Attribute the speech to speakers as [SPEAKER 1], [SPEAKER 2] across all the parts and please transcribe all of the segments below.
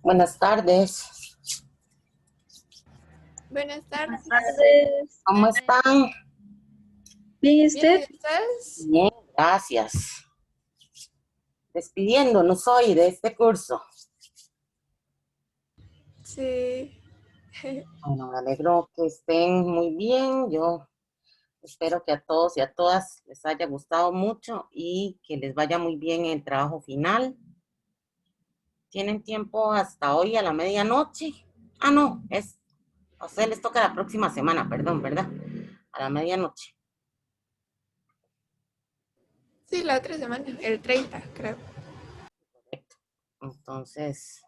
[SPEAKER 1] Buenas tardes.
[SPEAKER 2] Buenas tardes.
[SPEAKER 3] Buenas tardes.
[SPEAKER 1] ¿Cómo están?
[SPEAKER 3] ¿Bien
[SPEAKER 2] Bien,
[SPEAKER 3] usted?
[SPEAKER 2] ¿y ustedes?
[SPEAKER 1] Bien, gracias. Despidiéndonos hoy de este curso.
[SPEAKER 2] Sí.
[SPEAKER 1] Bueno, me alegro que estén muy bien. Yo espero que a todos y a todas les haya gustado mucho y que les vaya muy bien el trabajo final. Tienen tiempo hasta hoy a la medianoche. Ah, no, a ustedes les toca la próxima semana, perdón, ¿verdad? A la medianoche.
[SPEAKER 2] Sí, la otra semana, el 30, creo.
[SPEAKER 1] Correcto. Entonces,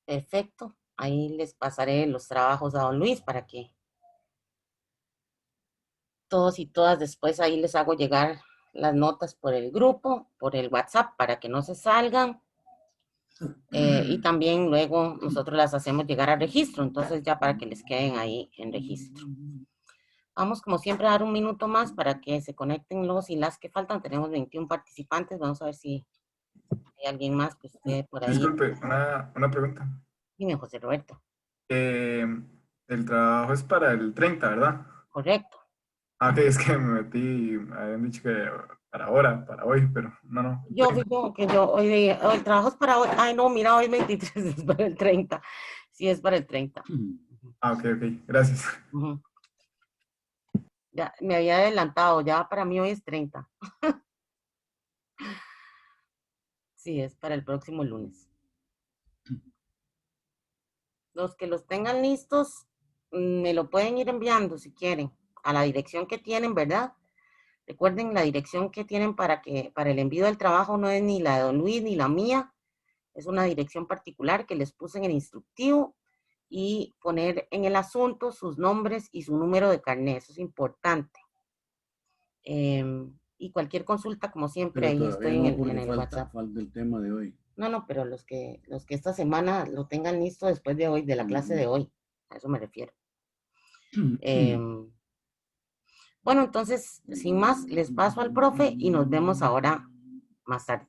[SPEAKER 1] perfecto. Ahí les pasaré los trabajos a don Luis para que todos y todas después ahí les hago llegar las notas por el grupo, por el WhatsApp, para que no se salgan. Y también luego nosotros las hacemos llegar al registro, entonces ya para que les queden ahí en registro. Vamos como siempre a dar un minuto más para que se conecten los y las que faltan. Tenemos 21 participantes, vamos a ver si hay alguien más que esté por ahí.
[SPEAKER 4] Disculpe, una pregunta.
[SPEAKER 1] Dime, José Roberto.
[SPEAKER 4] El trabajo es para el 30, ¿verdad?
[SPEAKER 1] Correcto.
[SPEAKER 4] Ah, ok, es que me metí, me habían dicho que para ahora, para hoy, pero no.
[SPEAKER 1] Yo digo que hoy el trabajo es para hoy. Ay, no, mira, hoy 23 es para el 30. Sí, es para el 30.
[SPEAKER 4] Ah, ok, gracias.
[SPEAKER 1] Ya me había adelantado, ya para mí hoy es 30. Sí, es para el próximo lunes. Los que los tengan listos, me lo pueden ir enviando si quieren, a la dirección que tienen, ¿verdad? Recuerden, la dirección que tienen para el envío del trabajo no es ni la de don Luis ni la mía, es una dirección particular que les puse en el instructivo y poner en el asunto sus nombres y su número de carnet, eso es importante. Y cualquier consulta, como siempre, ahí estoy en el WhatsApp.
[SPEAKER 5] Falta el tema de hoy.
[SPEAKER 1] No, pero los que esta semana lo tengan listo después de hoy, de la clase de hoy, a eso me refiero. Bueno, entonces, sin más, les paso al profe y nos vemos ahora más tarde.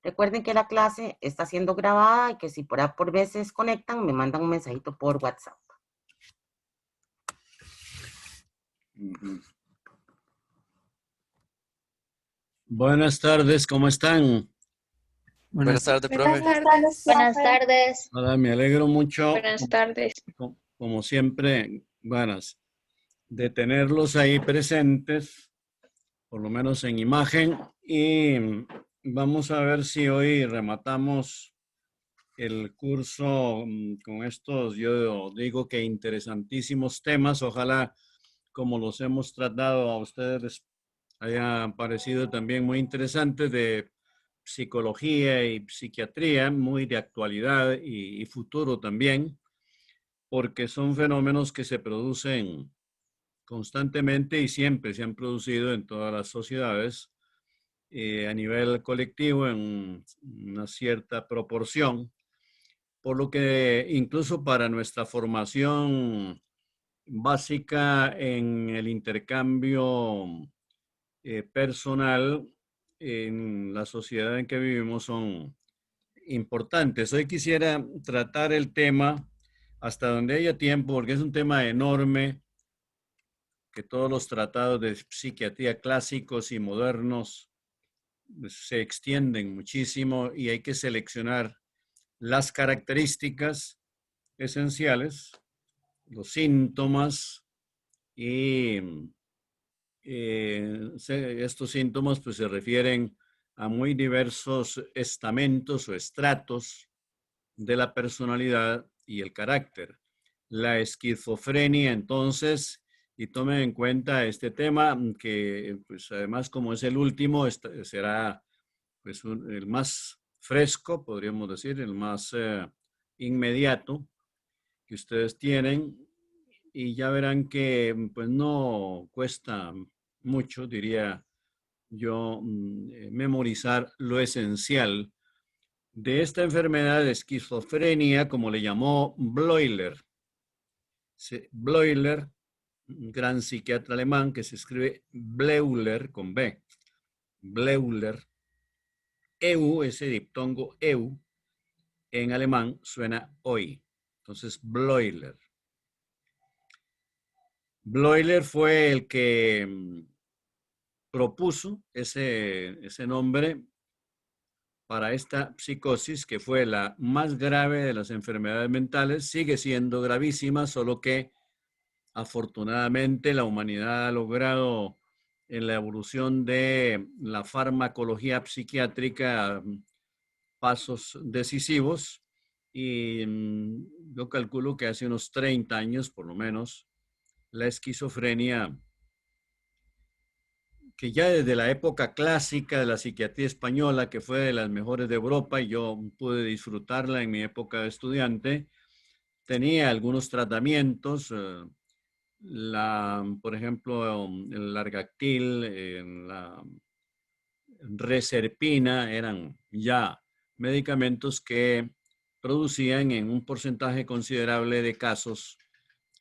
[SPEAKER 1] Recuerden que la clase está siendo grabada y que si por A por B se desconectan, me mandan un mensajito por WhatsApp.
[SPEAKER 5] Buenas tardes, ¿cómo están?
[SPEAKER 6] Buenas tardes, profe.
[SPEAKER 2] Buenas tardes.
[SPEAKER 3] Buenas tardes.
[SPEAKER 5] Hola, me alegro mucho,
[SPEAKER 3] Buenas tardes.
[SPEAKER 5] como siempre, buenas, de tenerlos ahí presentes, por lo menos en imagen, y vamos a ver si hoy rematamos el curso con estos, yo digo que interesantísimos temas. Ojalá, como los hemos tratado, a ustedes les haya parecido también muy interesante, de psicología y psiquiatría, muy de actualidad y futuro también, porque son fenómenos que se producen constantemente y siempre se han producido en todas las sociedades a nivel colectivo en una cierta proporción, por lo que incluso para nuestra formación básica en el intercambio personal en la sociedad en que vivimos son importantes. Hoy quisiera tratar el tema hasta donde haya tiempo, porque es un tema enorme, que todos los tratados de psiquiatría clásicos y modernos se extienden muchísimo y hay que seleccionar las características esenciales, los síntomas y estos síntomas pues se refieren a muy diversos estamentos o estratos de la personalidad y el carácter. La esquizofrenia, entonces, y tomen en cuenta este tema que pues además como es el último, será pues el más fresco, podríamos decir, el más inmediato que ustedes tienen, y ya verán que pues no cuesta mucho, diría yo, memorizar lo esencial de esta enfermedad de esquizofrenia, como le llamó Bleuler. Bleuler, un gran psiquiatra alemán que se escribe Bleuler con B. Bleuler. EU, ese diptongo EU, en alemán suena hoy. Entonces, Bleuler. Bleuler fue el que propuso ese nombre para esta psicosis, que fue la más grave de las enfermedades mentales. Sigue siendo gravísima, solo que afortunadamente la humanidad ha logrado en la evolución de la farmacología psiquiátrica pasos decisivos, y yo calculo que hace unos 30 años por lo menos la esquizofrenia, que ya desde la época clásica de la psiquiatría española, que fue de las mejores de Europa y yo pude disfrutarla en mi época de estudiante, tenía algunos tratamientos, por ejemplo, el Largactil, la Reserpina, eran ya medicamentos que producían en un porcentaje considerable de casos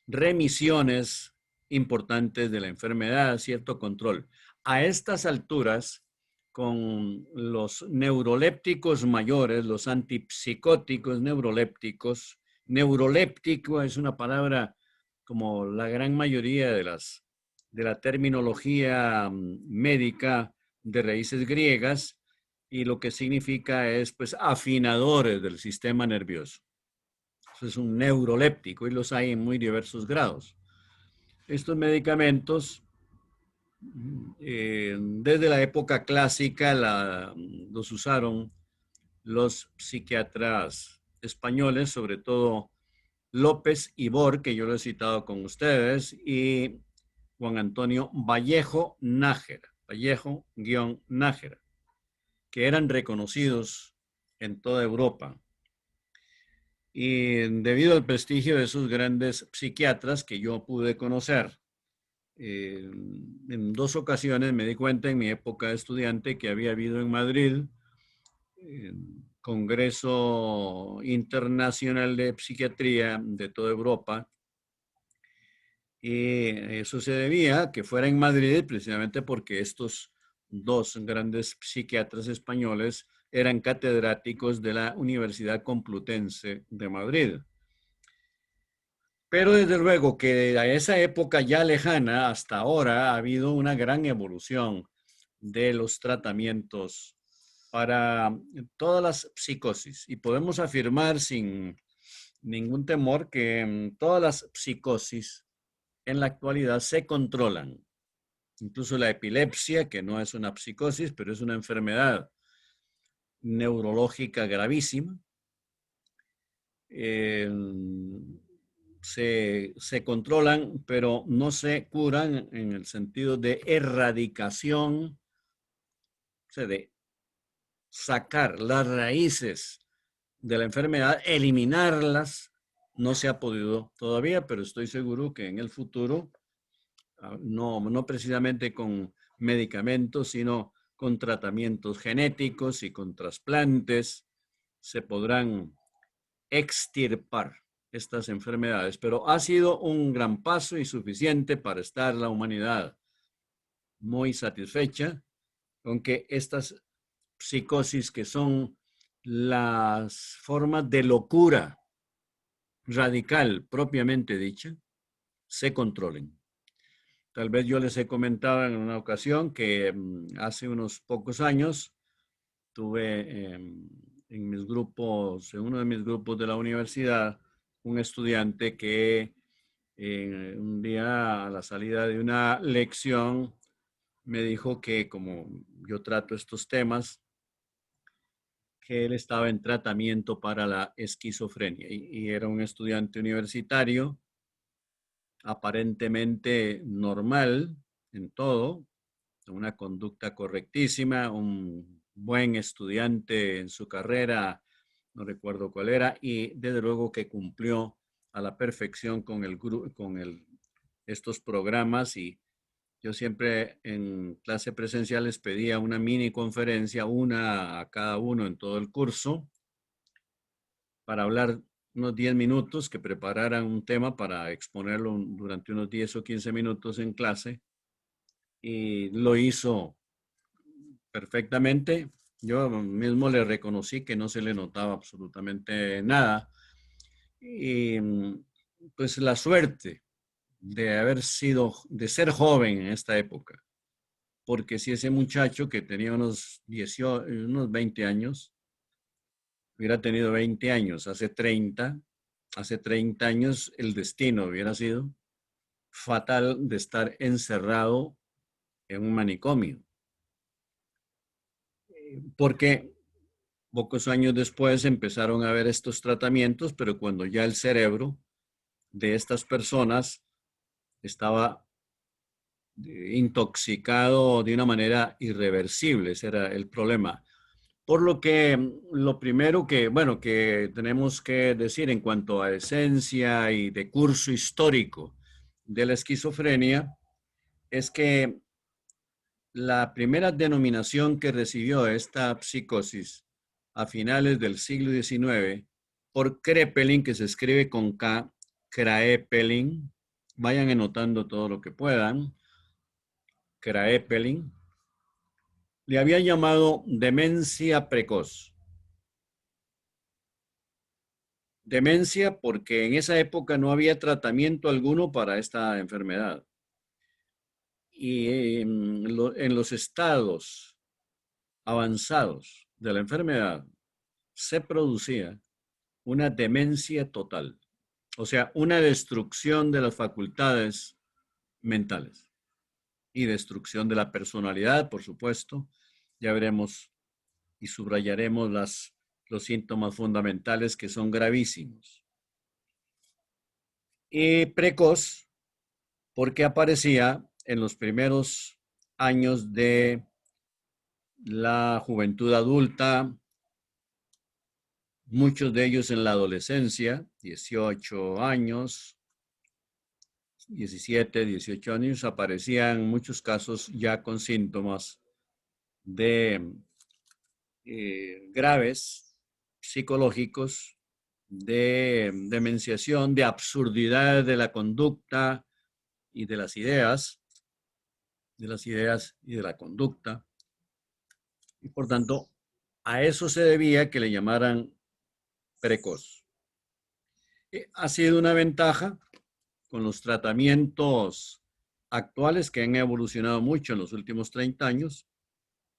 [SPEAKER 5] remisiones importantes de la enfermedad, cierto control. A estas alturas, con los neurolépticos mayores, los antipsicóticos neurolépticos, neuroléptico es una palabra como la gran mayoría de la terminología médica de raíces griegas, y lo que significa es pues afinadores del sistema nervioso. Eso es un neuroléptico y los hay en muy diversos grados. Estos medicamentos, desde la época clásica, los usaron los psiquiatras españoles, sobre todo López Ibor, que yo lo he citado con ustedes, y Juan Antonio Vallejo-Nájera, Vallejo-Nájera, que eran reconocidos en toda Europa. Y debido al prestigio de esos grandes psiquiatras que yo pude conocer, en 2 ocasiones me di cuenta en mi época de estudiante que había habido en Madrid Congreso Internacional de Psiquiatría de toda Europa, y eso se debía a que fuera en Madrid precisamente porque estos 2 grandes psiquiatras españoles eran catedráticos de la Universidad Complutense de Madrid. Pero desde luego que a esa época ya lejana hasta ahora ha habido una gran evolución de los tratamientos para todas las psicosis, y podemos afirmar sin ningún temor que todas las psicosis en la actualidad se controlan. Incluso la epilepsia, que no es una psicosis, pero es una enfermedad neurológica gravísima, se controlan, pero no se curan en el sentido de erradicación, o sea, de sacar las raíces de la enfermedad, eliminarlas. No se ha podido todavía, pero estoy seguro que en el futuro, no precisamente con medicamentos, sino con tratamientos genéticos y con trasplantes, se podrán extirpar estas enfermedades. Pero ha sido un gran paso y suficiente para estar la humanidad muy satisfecha con que estas psicosis, que son las formas de locura radical propiamente dicha, se controlen. Tal vez yo les he comentado en una ocasión que hace unos pocos años tuve en mis grupos, en uno de mis grupos de la universidad, un estudiante que un día a la salida de una lección me dijo que, como yo trato estos temas, que él estaba en tratamiento para la esquizofrenia, y era un estudiante universitario aparentemente normal en todo, una conducta correctísima, un buen estudiante en su carrera, no recuerdo cuál era, y desde luego que cumplió a la perfección con estos programas. Y yo siempre en clase presencial les pedía una mini conferencia, una a cada uno en todo el curso, para hablar unos 10 minutos, que prepararan un tema para exponerlo durante unos 10 o 15 minutos en clase. Y lo hizo perfectamente. Yo mismo le reconocí que no se le notaba absolutamente nada. Y pues la suerte de de ser joven en esta época. Porque si ese muchacho que tenía unos 20 años, hubiera tenido 20 años, hace 30 años el destino hubiera sido fatal de estar encerrado en un manicomio. Porque pocos años después empezaron a haber estos tratamientos, pero cuando ya el cerebro de estas personas estaba intoxicado de una manera irreversible, ese era el problema. Por lo que lo primero que, bueno, que tenemos que decir en cuanto a esencia y de curso histórico de la esquizofrenia es que la primera denominación que recibió esta psicosis a finales del siglo XIX por Kraepelin, que se escribe con K, Kraepelin, vayan anotando todo lo que puedan, Kraepelin, le había llamado demencia precoz. Demencia porque en esa época no había tratamiento alguno para esta enfermedad. Y en los estados avanzados de la enfermedad se producía una demencia total, o sea, una destrucción de las facultades mentales y destrucción de la personalidad, por supuesto. Ya veremos y subrayaremos los síntomas fundamentales que son gravísimos. Y precoz, porque aparecía en los primeros años de la juventud adulta, muchos de ellos en la adolescencia, 18 años, 17, 18 años, aparecían en muchos casos ya con síntomas de graves psicológicos, de demenciación, de absurdidad de la conducta y de las ideas y de la conducta. Y por tanto, a eso se debía que le llamaran precoz. Ha sido una ventaja con los tratamientos actuales que han evolucionado mucho en los últimos 30 años,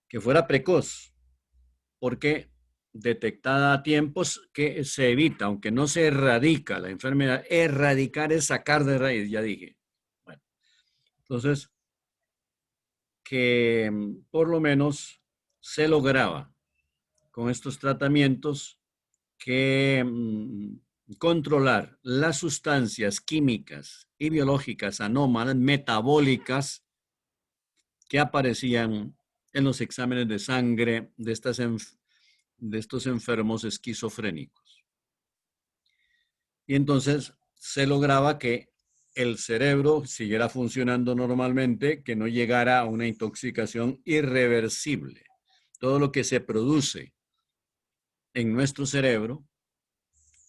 [SPEAKER 5] que fuera precoz, porque detectada a tiempos que se evita, aunque no se erradica la enfermedad, erradicar es sacar de raíz, ya dije. Bueno, entonces, que por lo menos se lograba con estos tratamientos que controlar las sustancias químicas y biológicas anómalas, metabólicas, que aparecían en los exámenes de sangre de estos enfermos esquizofrénicos. Y entonces se lograba que el cerebro siguiera funcionando normalmente, que no llegara a una intoxicación irreversible. Todo lo que se produce en nuestro cerebro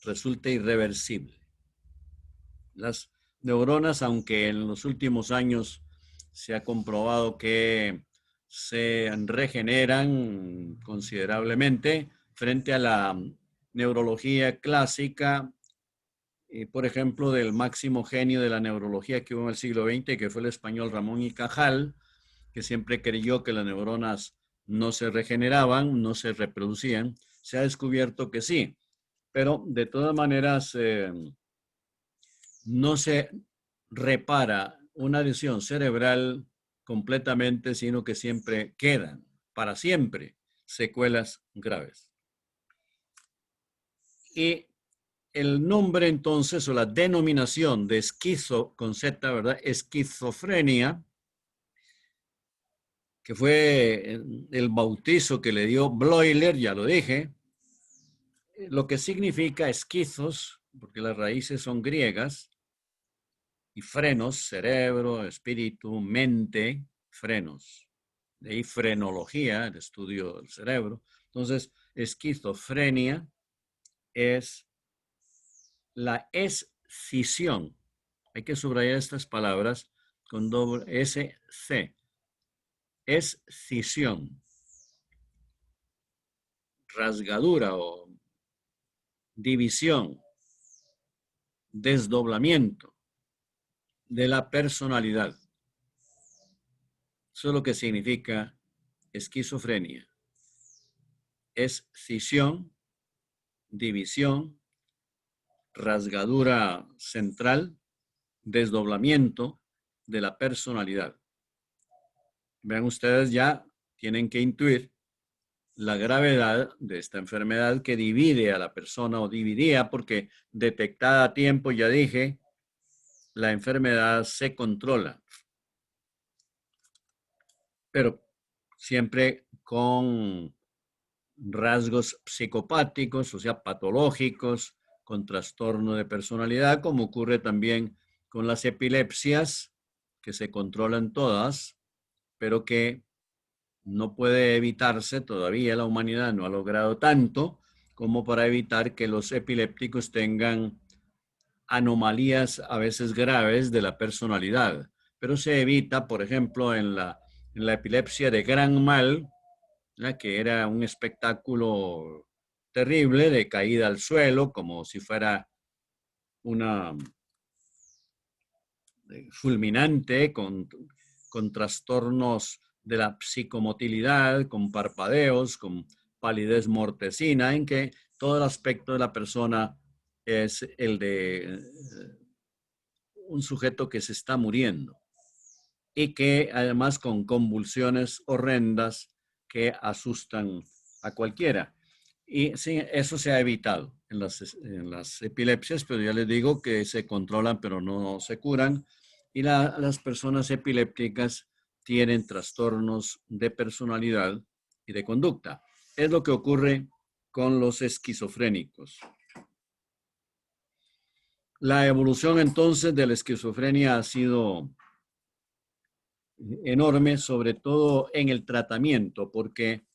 [SPEAKER 5] resulta irreversible. Las neuronas, aunque en los últimos años se ha comprobado que se regeneran considerablemente frente a la neurología clásica, por ejemplo, del máximo genio de la neurología que hubo en el siglo XX, que fue el español Ramón y Cajal, que siempre creyó que las neuronas no se regeneraban, no se reproducían. Se ha descubierto que sí, pero de todas maneras no se repara una lesión cerebral completamente, sino que siempre quedan, para siempre, secuelas graves. Y el nombre entonces, o la denominación de esquizo, con Z, ¿verdad? Esquizofrenia, que fue el bautizo que le dio Bleuler, ya lo dije, lo que significa esquizos, porque las raíces son griegas, y frenos, cerebro, espíritu, mente, frenos. De ahí frenología, el estudio del cerebro. Entonces, esquizofrenia es la escisión. Hay que subrayar estas palabras con doble SC. Escisión. Rasgadura o división, desdoblamiento de la personalidad. Eso es lo que significa esquizofrenia. Escisión, división, rasgadura central, desdoblamiento de la personalidad. Vean ustedes, ya tienen que intuir la gravedad de esta enfermedad que divide a la persona, o dividía, porque detectada a tiempo, ya dije, la enfermedad se controla. Pero siempre con rasgos psicopáticos, o sea, patológicos, con trastorno de personalidad, como ocurre también con las epilepsias, que se controlan todas, pero que no puede evitarse, todavía la humanidad no ha logrado tanto como para evitar que los epilépticos tengan anomalías a veces graves de la personalidad. Pero se evita, por ejemplo, en la epilepsia de Gran Mal, ¿verdad?, que era un espectáculo terrible de caída al suelo, como si fuera una fulminante con trastornos de la psicomotilidad, con parpadeos, con palidez mortecina, en que todo el aspecto de la persona es el de un sujeto que se está muriendo y que además con convulsiones horrendas que asustan a cualquiera. Y sí, eso se ha evitado en las epilepsias, pero ya les digo que se controlan pero no se curan. Y las personas epilépticas tienen trastornos de personalidad y de conducta. Es lo que ocurre con los esquizofrénicos. La evolución entonces de la esquizofrenia ha sido enorme, sobre todo en el tratamiento, porque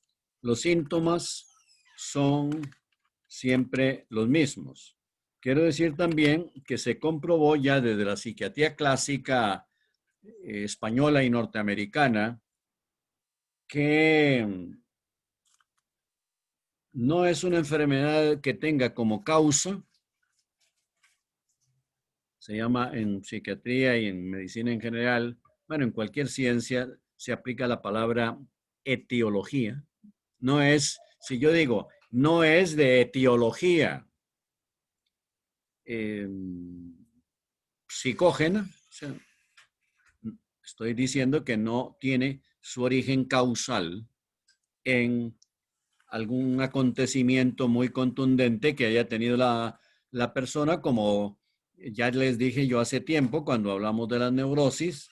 [SPEAKER 5] los síntomas son siempre los mismos. Quiero decir también que se comprobó ya desde la psiquiatría clásica española y norteamericana que no es una enfermedad que tenga como causa, se llama en psiquiatría y en medicina en general, bueno, en cualquier ciencia se aplica la palabra etiología. No es, si yo digo, no es de etiología psicógena, o sea, estoy diciendo que no tiene su origen causal en algún acontecimiento muy contundente que haya tenido la persona, como ya les dije yo hace tiempo cuando hablamos de las neurosis,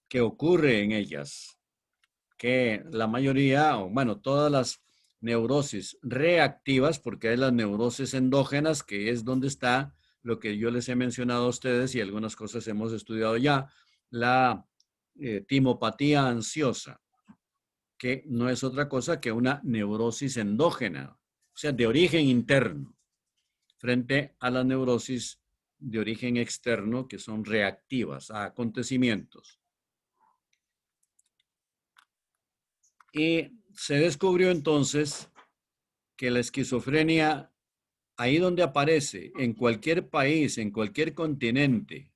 [SPEAKER 5] que ocurre en ellas, que la mayoría, o bueno, todas las neurosis reactivas, porque hay las neurosis endógenas, que es donde está lo que yo les he mencionado a ustedes y algunas cosas hemos estudiado ya, la timopatía ansiosa, que no es otra cosa que una neurosis endógena, o sea, de origen interno, frente a las neurosis de origen externo, que son reactivas a acontecimientos. Y se descubrió entonces que la esquizofrenia, ahí donde aparece, en cualquier país, en cualquier continente,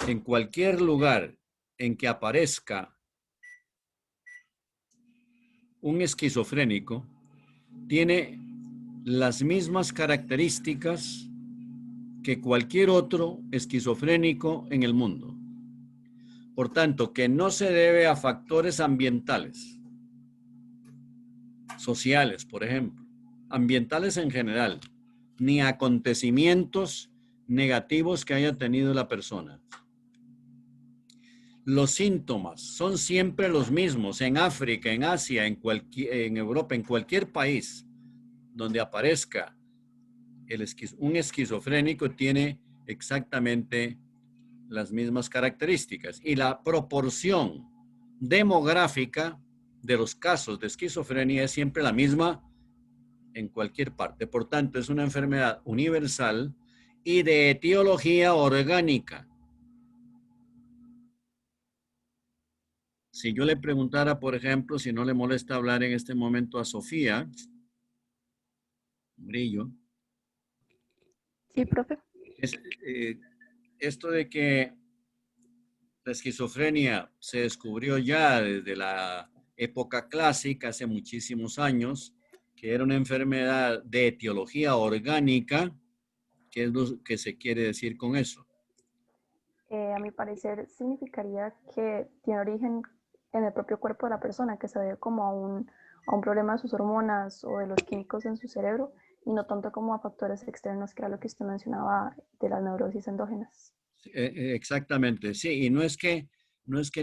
[SPEAKER 5] en cualquier lugar en que aparezca un esquizofrénico, tiene las mismas características que cualquier otro esquizofrénico en el mundo. Por tanto, que no se debe a factores ambientales, sociales, por ejemplo, ambientales en general, ni a acontecimientos negativos que haya tenido la persona. Los síntomas son siempre los mismos en África, en Asia, en Europa, en cualquier país donde aparezca un esquizofrénico tiene exactamente las mismas características. Y la proporción demográfica de los casos de esquizofrenia es siempre la misma en cualquier parte. Por tanto, es una enfermedad universal y de etiología orgánica. Si yo le preguntara, por ejemplo, si no le molesta hablar en este momento a Sofía Brillo,
[SPEAKER 7] Sí, profe.
[SPEAKER 5] esto de que la esquizofrenia se descubrió ya desde la época clásica, hace muchísimos años, que era una enfermedad de etiología orgánica. ¿Qué es lo que se quiere decir con eso?
[SPEAKER 7] A mi parecer significaría que tiene origen en el propio cuerpo de la persona, que se debe como a un problema de sus hormonas o de los químicos en su cerebro y no tanto como a factores externos, que era lo que usted mencionaba de las neurosis endógenas.
[SPEAKER 5] Exactamente, sí, y no es que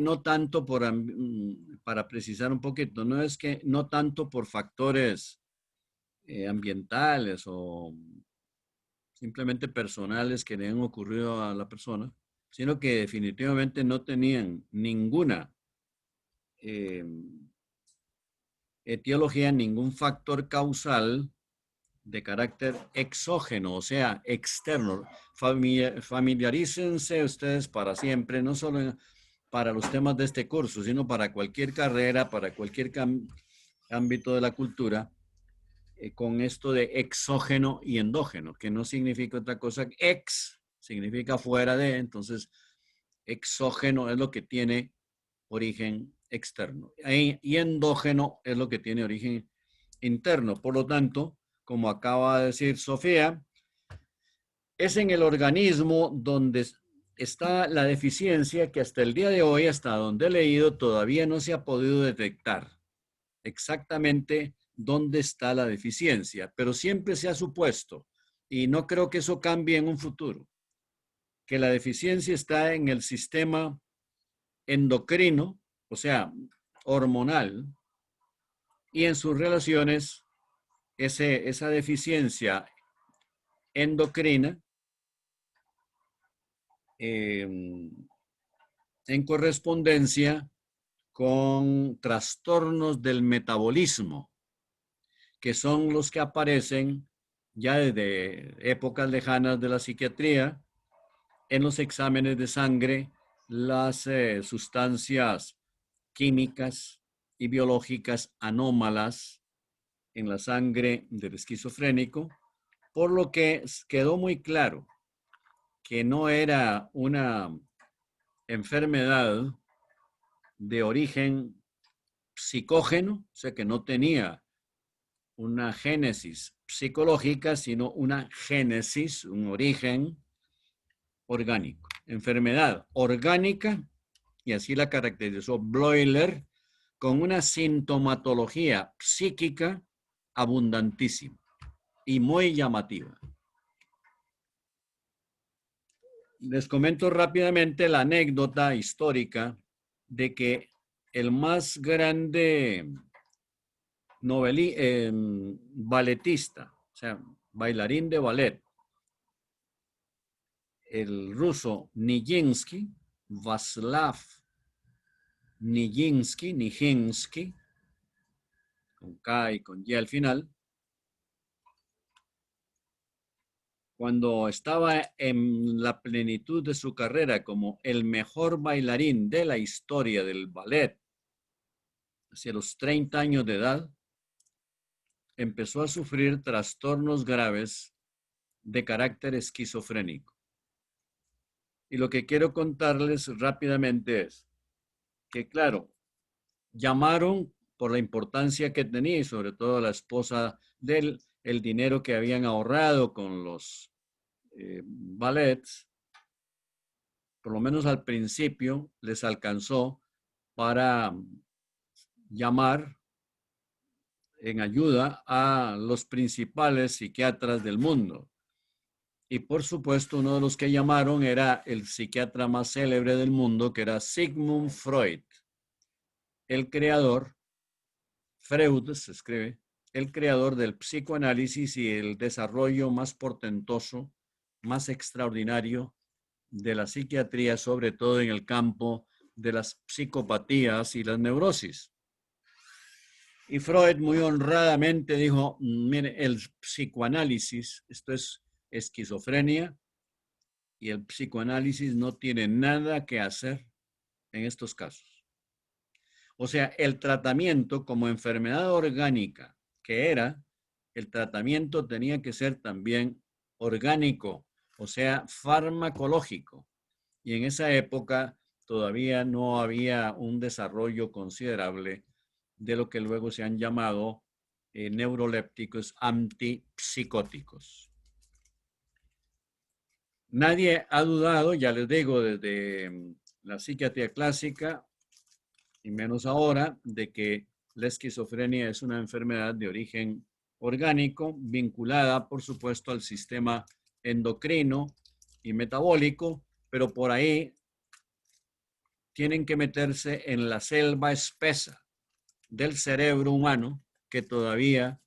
[SPEAKER 5] no tanto para precisar un poquito, no es que no tanto por factores ambientales o simplemente personales que le han ocurrido a la persona, sino que definitivamente no tenían ninguna etiología, ningún factor causal de carácter exógeno, o sea, externo. Familiarícense ustedes para siempre, no solo para los temas de este curso, sino para cualquier carrera, para cualquier ámbito de la cultura, con esto de exógeno y endógeno, que no significa otra cosa. Ex significa fuera de, entonces exógeno es lo que tiene origen externo y endógeno es lo que tiene origen interno. Por lo tanto, como acaba de decir Sofía, es en el organismo donde está la deficiencia que hasta el día de hoy, hasta donde he leído, todavía no se ha podido detectar exactamente dónde está la deficiencia, pero siempre se ha supuesto, y no creo que eso cambie en un futuro, que la deficiencia está en el sistema endocrino, o sea, hormonal, y en sus relaciones, esa deficiencia endocrina en correspondencia con trastornos del metabolismo, que son los que aparecen ya desde épocas lejanas de la psiquiatría en los exámenes de sangre, las sustancias químicas y biológicas anómalas en la sangre del esquizofrénico, por lo que quedó muy claro que no era una enfermedad de origen psicógeno, o sea que no tenía una génesis psicológica, sino una génesis, un origen orgánico. Enfermedad orgánica, y así la caracterizó Bloiler, con una sintomatología psíquica abundantísima y muy llamativa. Les comento rápidamente la anécdota histórica de que el más grande balletista, o sea, bailarín de ballet, el ruso Nijinsky, Václav Nijinsky, con K y con Y al final, cuando estaba en la plenitud de su carrera como el mejor bailarín de la historia del ballet, hacia los 30 años de edad, empezó a sufrir trastornos graves de carácter esquizofrénico. Y lo que quiero contarles rápidamente es que, claro, llamaron por la importancia que tenía y sobre todo la esposa de él, el dinero que habían ahorrado con los ballets, por lo menos al principio les alcanzó para llamar en ayuda a los principales psiquiatras del mundo. Y por supuesto, uno de los que llamaron era el psiquiatra más célebre del mundo, que era Sigmund Freud, el creador, Freud se escribe, el creador del psicoanálisis y el desarrollo más portentoso, más extraordinario de la psiquiatría, sobre todo en el campo de las psicopatías y las neurosis. Y Freud muy honradamente dijo, mire, el psicoanálisis, esto es esquizofrenia, y el psicoanálisis no tiene nada que hacer en estos casos. O sea, el tratamiento como enfermedad orgánica que era, el tratamiento tenía que ser también orgánico, o sea, farmacológico. Y en esa época todavía no había un desarrollo considerable de lo que luego se han llamado neurolépticos antipsicóticos. Nadie ha dudado, ya les digo, desde la psiquiatría clásica, y menos ahora, de que la esquizofrenia es una enfermedad de origen orgánico, vinculada, por supuesto, al sistema endocrino y metabólico, pero por ahí tienen que meterse en la selva espesa del cerebro humano, que todavía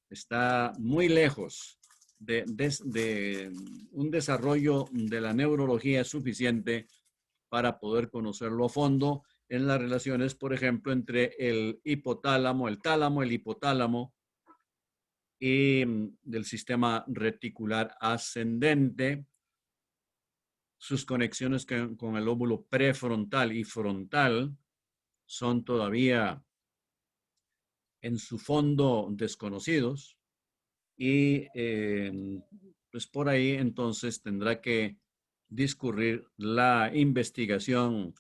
[SPEAKER 5] está muy lejos de un desarrollo de la neurología suficiente para poder conocerlo a fondo en las relaciones, por ejemplo, entre el hipotálamo, el tálamo, el hipotálamo y del sistema reticular ascendente, sus conexiones con el lóbulo prefrontal y frontal son todavía en su fondo desconocidos y pues por ahí entonces tendrá que discurrir la investigación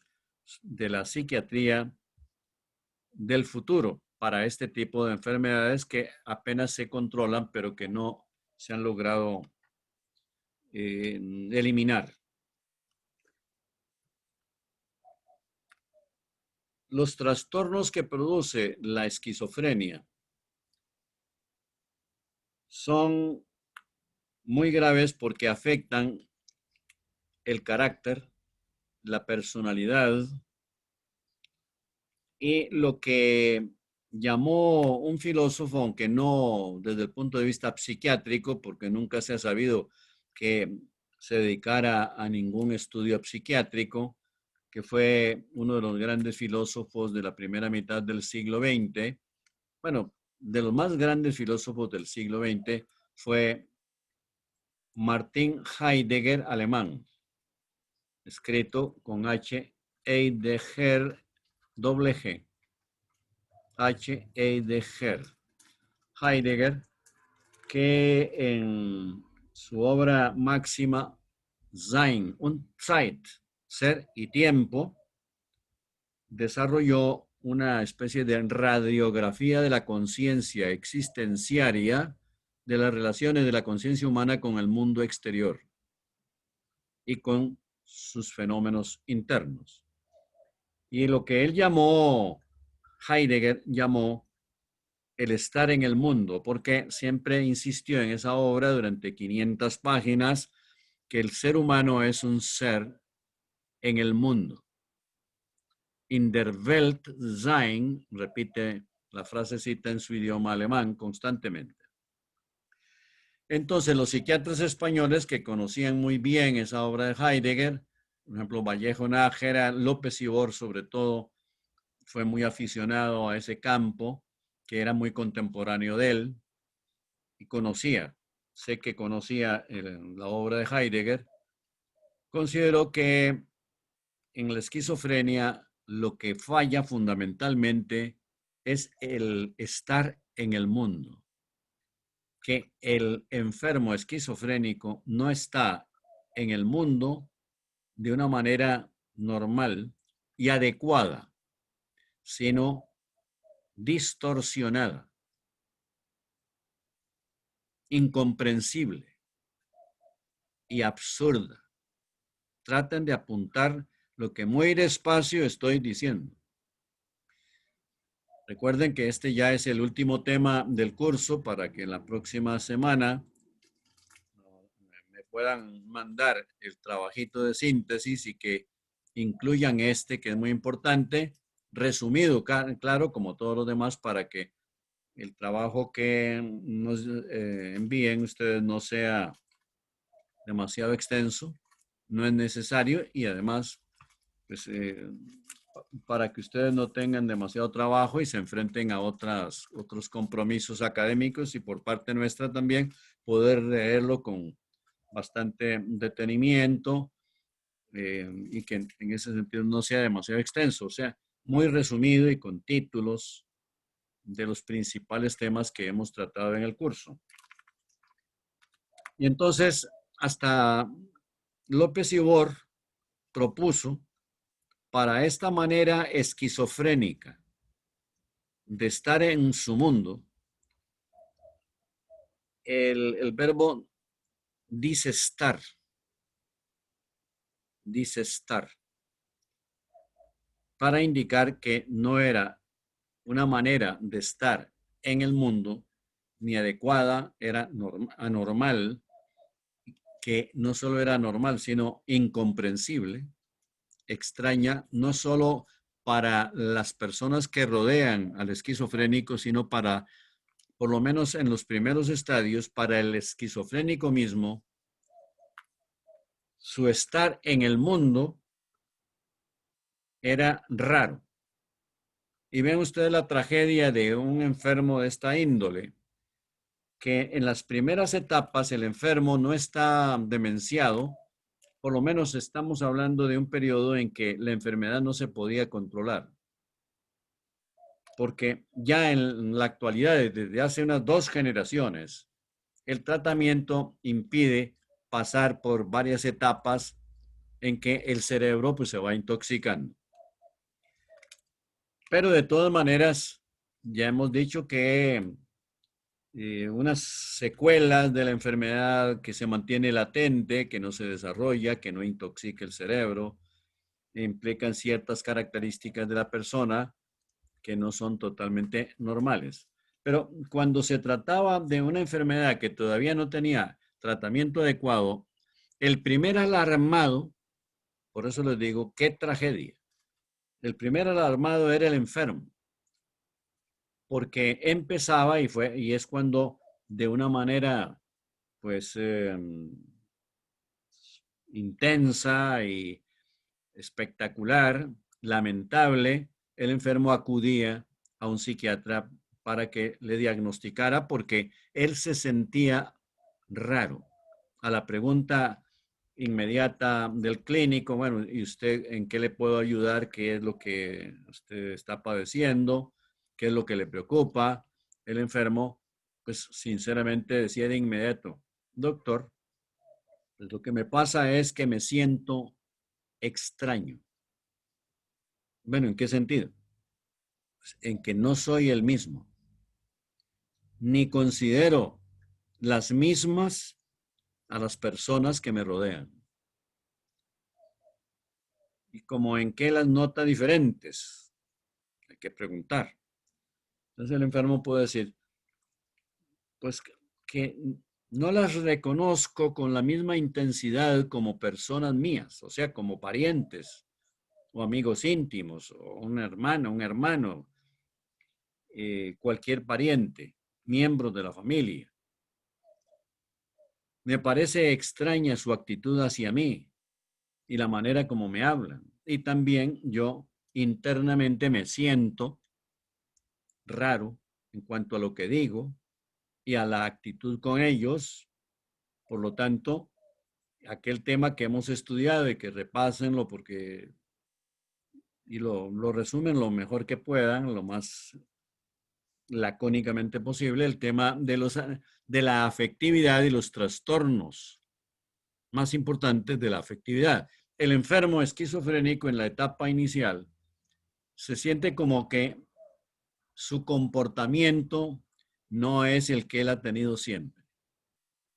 [SPEAKER 5] de la psiquiatría del futuro para este tipo de enfermedades que apenas se controlan pero que no se han logrado eliminar. Los trastornos que produce la esquizofrenia son muy graves porque afectan el carácter, la personalidad y lo que llamó un filósofo, aunque no desde el punto de vista psiquiátrico, porque nunca se ha sabido que se dedicara a ningún estudio psiquiátrico, que fue uno de los grandes filósofos de la primera mitad del siglo XX, bueno, de los más grandes filósofos del siglo XX, fue Martin Heidegger, alemán, escrito con H, Heidegger, doble G. H. Heidegger. Heidegger, que en su obra máxima, Sein und Zeit, ser y tiempo, desarrolló una especie de radiografía de la conciencia existenciaria, de las relaciones de la conciencia humana con el mundo exterior y con sus fenómenos internos. Y lo que él llamó, Heidegger llamó el estar en el mundo, porque siempre insistió en esa obra durante 500 páginas que el ser humano es un ser en el mundo. In der Welt sein, repite la frasecita en su idioma alemán constantemente. Entonces, los psiquiatras españoles que conocían muy bien esa obra de Heidegger, por ejemplo, Vallejo Nájera, López Ibor sobre todo, fue muy aficionado a ese campo, que era muy contemporáneo de él, y sé que conocía la obra de Heidegger, consideró que en la esquizofrenia lo que falla fundamentalmente es el estar en el mundo, que el enfermo esquizofrénico no está en el mundo de una manera normal y adecuada, sino distorsionada, incomprensible y absurda. Traten de apuntar lo que muy despacio estoy diciendo. Recuerden que este ya es el último tema del curso para que la próxima semana me puedan mandar el trabajito de síntesis y que incluyan este, que es muy importante, resumido, claro, como todos los demás, para que el trabajo que nos envíen ustedes no sea demasiado extenso, no es necesario y además, pues, para que ustedes no tengan demasiado trabajo y se enfrenten a otros compromisos académicos y por parte nuestra también poder leerlo con bastante detenimiento y que en ese sentido no sea demasiado extenso, o sea, muy resumido y con títulos de los principales temas que hemos tratado en el curso. Y entonces, hasta López Ibor propuso para esta manera esquizofrénica de estar en su mundo, el verbo disestar, para indicar que no era una manera de estar en el mundo ni adecuada, era anormal, que no solo era anormal, sino incomprensible, extraña, no solo para las personas que rodean al esquizofrénico, sino para, por lo menos en los primeros estadios, para el esquizofrénico mismo, su estar en el mundo era raro. Y ven ustedes la tragedia de un enfermo de esta índole, que en las primeras etapas el enfermo no está demenciado, por lo menos estamos hablando de un periodo en que la enfermedad no se podía controlar. Porque ya en la actualidad, desde hace unas 2 generaciones, el tratamiento impide pasar por varias etapas en que el cerebro pues, se va intoxicando. Pero de todas maneras, ya hemos dicho que unas secuelas de la enfermedad que se mantiene latente, que no se desarrolla, que no intoxica el cerebro, implican ciertas características de la persona que no son totalmente normales. Pero cuando se trataba de una enfermedad que todavía no tenía tratamiento adecuado, el primer alarmado, por eso les digo, qué tragedia. El primer alarmado era el enfermo, porque empezaba y es cuando de una manera pues intensa y espectacular, lamentable, el enfermo acudía a un psiquiatra para que le diagnosticara porque él se sentía raro. A la pregunta inmediata del clínico, bueno, ¿y usted en qué le puedo ayudar? ¿Qué es lo que usted está padeciendo? ¿Qué es lo que le preocupa? El enfermo, pues sinceramente decía de inmediato, doctor, pues lo que me pasa es que me siento extraño. Bueno, ¿en qué sentido? Pues en que no soy el mismo, ni considero las mismas a las personas que me rodean. Y como en qué las nota diferentes, hay que preguntar. Entonces el enfermo puede decir, pues que no las reconozco con la misma intensidad como personas mías, o sea, como parientes o amigos íntimos, o un hermano, cualquier pariente, miembros de la familia. Me parece extraña su actitud hacia mí y la manera como me hablan. Y también yo internamente me siento raro en cuanto a lo que digo y a la actitud con ellos. Por lo tanto, aquel tema que hemos estudiado y que repásenlo porque y lo resumen lo mejor que puedan, lo más lacónicamente posible, el tema de la afectividad y los trastornos más importantes de la afectividad. El enfermo esquizofrénico en la etapa inicial se siente como que su comportamiento no es el que él ha tenido siempre,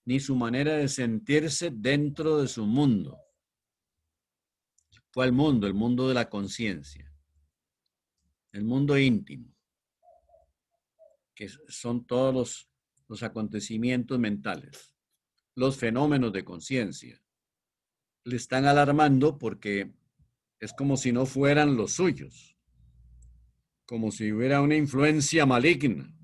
[SPEAKER 5] ni su manera de sentirse dentro de su mundo. ¿Cuál mundo? El mundo de la conciencia, el mundo íntimo, que son todos los acontecimientos mentales, los fenómenos de conciencia. Le están alarmando porque es como si no fueran los suyos, como si hubiera una influencia maligna,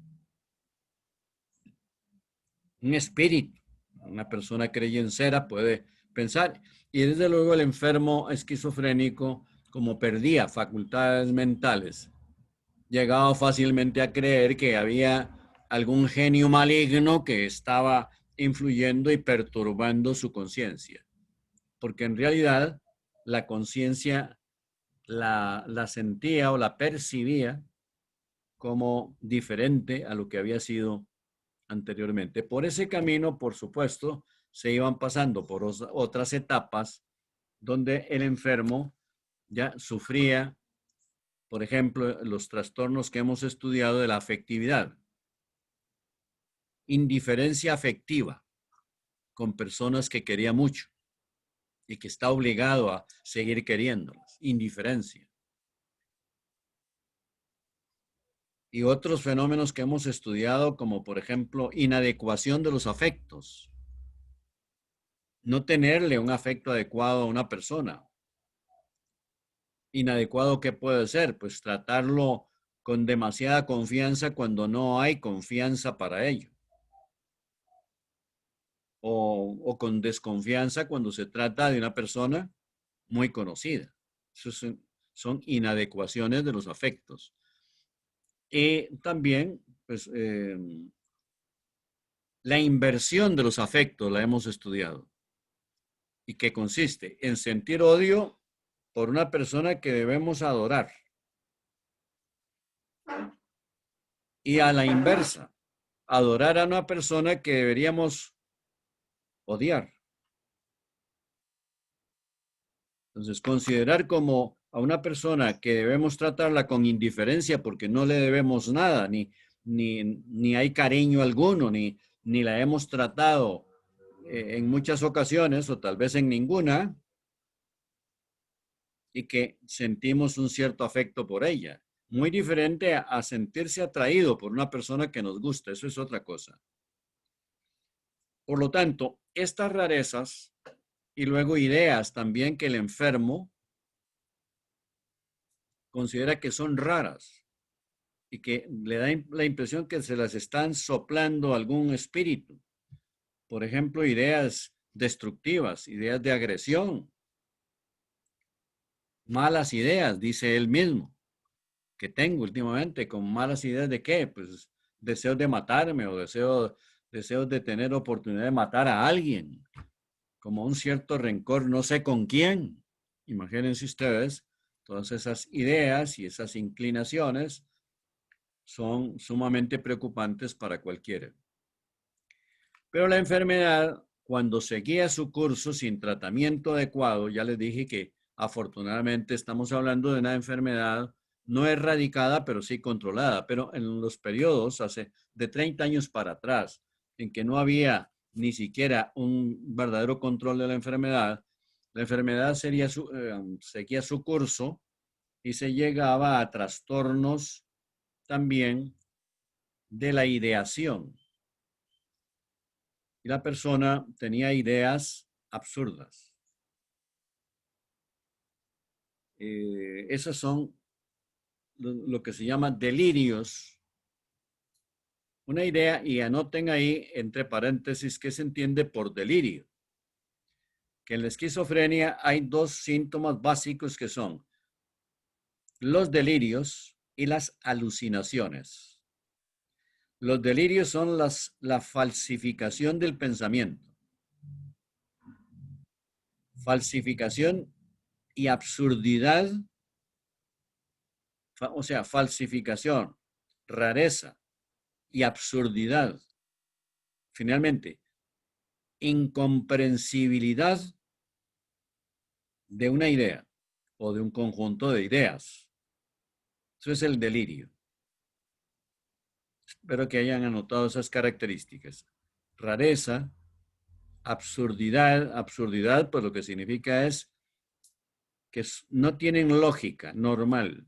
[SPEAKER 5] un espíritu. Una persona creyencera puede pensar, y desde luego el enfermo esquizofrénico como perdía facultades mentales, llegaba fácilmente a creer que había algún genio maligno que estaba influyendo y perturbando su conciencia. Porque en realidad la conciencia la sentía o la percibía como diferente a lo que había sido anteriormente. Por ese camino, por supuesto, se iban pasando por otras etapas donde el enfermo ya sufría, por ejemplo, los trastornos que hemos estudiado de la afectividad, indiferencia afectiva con personas que quería mucho y que está obligado a seguir queriéndolas, indiferencia. Y otros fenómenos que hemos estudiado, como por ejemplo, inadecuación de los afectos. No tenerle un afecto adecuado a una persona. Inadecuado, ¿qué puede ser? Pues tratarlo con demasiada confianza cuando no hay confianza para ello. O con desconfianza cuando se trata de una persona muy conocida. Esos son inadecuaciones de los afectos. Y también, pues, la inversión de los afectos la hemos estudiado. ¿Y qué consiste? En sentir odio por una persona que debemos adorar. Y a la inversa, adorar a una persona que deberíamos odiar. Entonces, considerar como a una persona que debemos tratarla con indiferencia porque no le debemos nada, ni hay cariño alguno, ni la hemos tratado en muchas ocasiones o tal vez en ninguna, y que sentimos un cierto afecto por ella. Muy diferente a sentirse atraído por una persona que nos gusta, eso es otra cosa. Por lo tanto, estas rarezas y luego ideas también que el enfermo considera que son raras y que le da la impresión que se las están soplando algún espíritu. Por ejemplo, ideas destructivas, ideas de agresión, malas ideas, dice él mismo, que tengo últimamente. ¿Con malas ideas de qué? Pues deseos de matarme o deseos de tener oportunidad de matar a alguien, como un cierto rencor, no sé con quién. Imagínense ustedes, todas esas ideas y esas inclinaciones son sumamente preocupantes para cualquiera. Pero la enfermedad, cuando seguía su curso sin tratamiento adecuado, ya les dije que afortunadamente estamos hablando de una enfermedad no erradicada, pero sí controlada. Pero en los periodos hace de 30 años para atrás, en que no había ni siquiera un verdadero control de la enfermedad seguía su curso y se llegaba a trastornos también de la ideación. Y la persona tenía ideas absurdas. Esos son lo que se llama delirios. Una idea, y anoten ahí entre paréntesis qué se entiende por delirio. Que en la esquizofrenia hay dos síntomas básicos que son los delirios y las alucinaciones. Los delirios son la falsificación del pensamiento. Falsificación y absurdidad, o sea, falsificación, rareza y absurdidad. Finalmente, incomprensibilidad de una idea o de un conjunto de ideas. Eso es el delirio. Espero que hayan anotado esas características. Rareza, absurdidad, pues lo que significa es que no tienen lógica normal.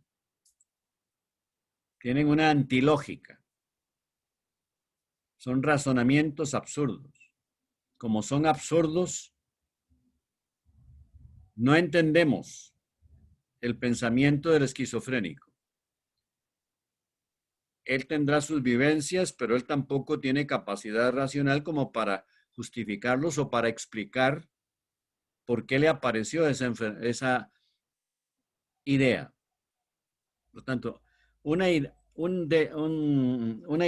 [SPEAKER 5] Tienen una antilógica. Son razonamientos absurdos. Como son absurdos, no entendemos el pensamiento del esquizofrénico. Él tendrá sus vivencias, pero él tampoco tiene capacidad racional como para justificarlos o para explicar por qué le apareció esa idea. Por tanto, una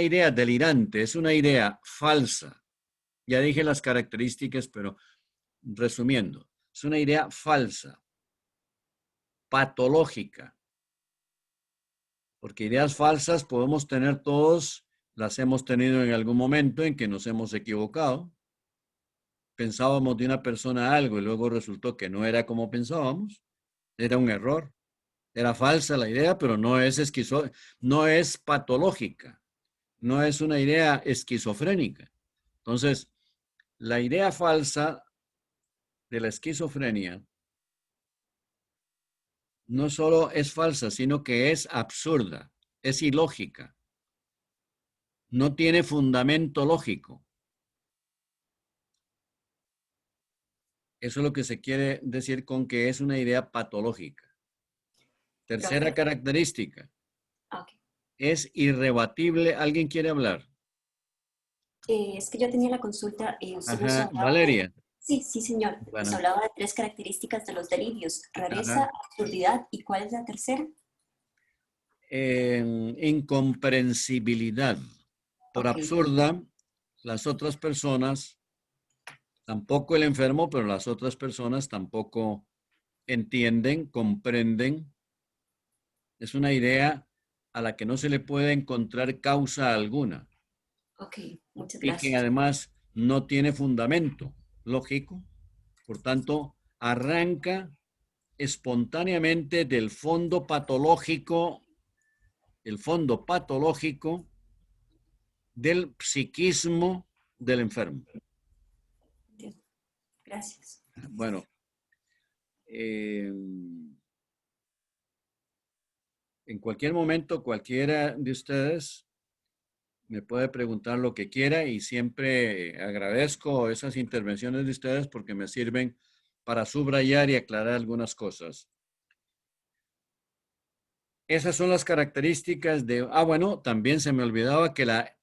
[SPEAKER 5] idea delirante es una idea falsa. Ya dije las características, pero resumiendo, es una idea falsa, patológica. Porque ideas falsas podemos tener todos, las hemos tenido en algún momento en que nos hemos equivocado. Pensábamos de una persona algo y luego resultó que no era como pensábamos. Era un error. Era falsa la idea, pero no es patológica. No es una idea esquizofrénica. Entonces, la idea falsa de la esquizofrenia no solo es falsa, sino que es absurda, es ilógica. No tiene fundamento lógico. Eso es lo que se quiere decir con que es una idea patológica. Tercera característica.
[SPEAKER 8] Ok.
[SPEAKER 5] Es irrebatible. ¿Alguien quiere hablar?
[SPEAKER 8] Es que yo tenía la consulta. Usted nos
[SPEAKER 5] Ajá,
[SPEAKER 8] hablaba
[SPEAKER 5] Valeria.
[SPEAKER 8] Sí, sí, señor.
[SPEAKER 5] Bueno.
[SPEAKER 8] Nos hablaba de 3 características de los delirios: rareza,
[SPEAKER 5] Ajá.
[SPEAKER 8] absurdidad, ¿y cuál es la tercera?
[SPEAKER 5] Incomprensibilidad. Por
[SPEAKER 8] Ok.
[SPEAKER 5] absurda, las otras personas, tampoco el enfermo, pero las otras personas tampoco entienden, comprenden. Es una idea a la que no se le puede encontrar causa alguna.
[SPEAKER 8] Ok, muchas
[SPEAKER 5] Y que
[SPEAKER 8] gracias.
[SPEAKER 5] además no tiene fundamento lógico. Por tanto, arranca espontáneamente del fondo patológico, el fondo patológico del psiquismo del enfermo.
[SPEAKER 8] Entiendo. Gracias.
[SPEAKER 5] Bueno, en cualquier momento, cualquiera de ustedes me puede preguntar lo que quiera y siempre agradezco esas intervenciones de ustedes porque me sirven para subrayar y aclarar algunas cosas. Esas son las características de... bueno, también se me olvidaba que la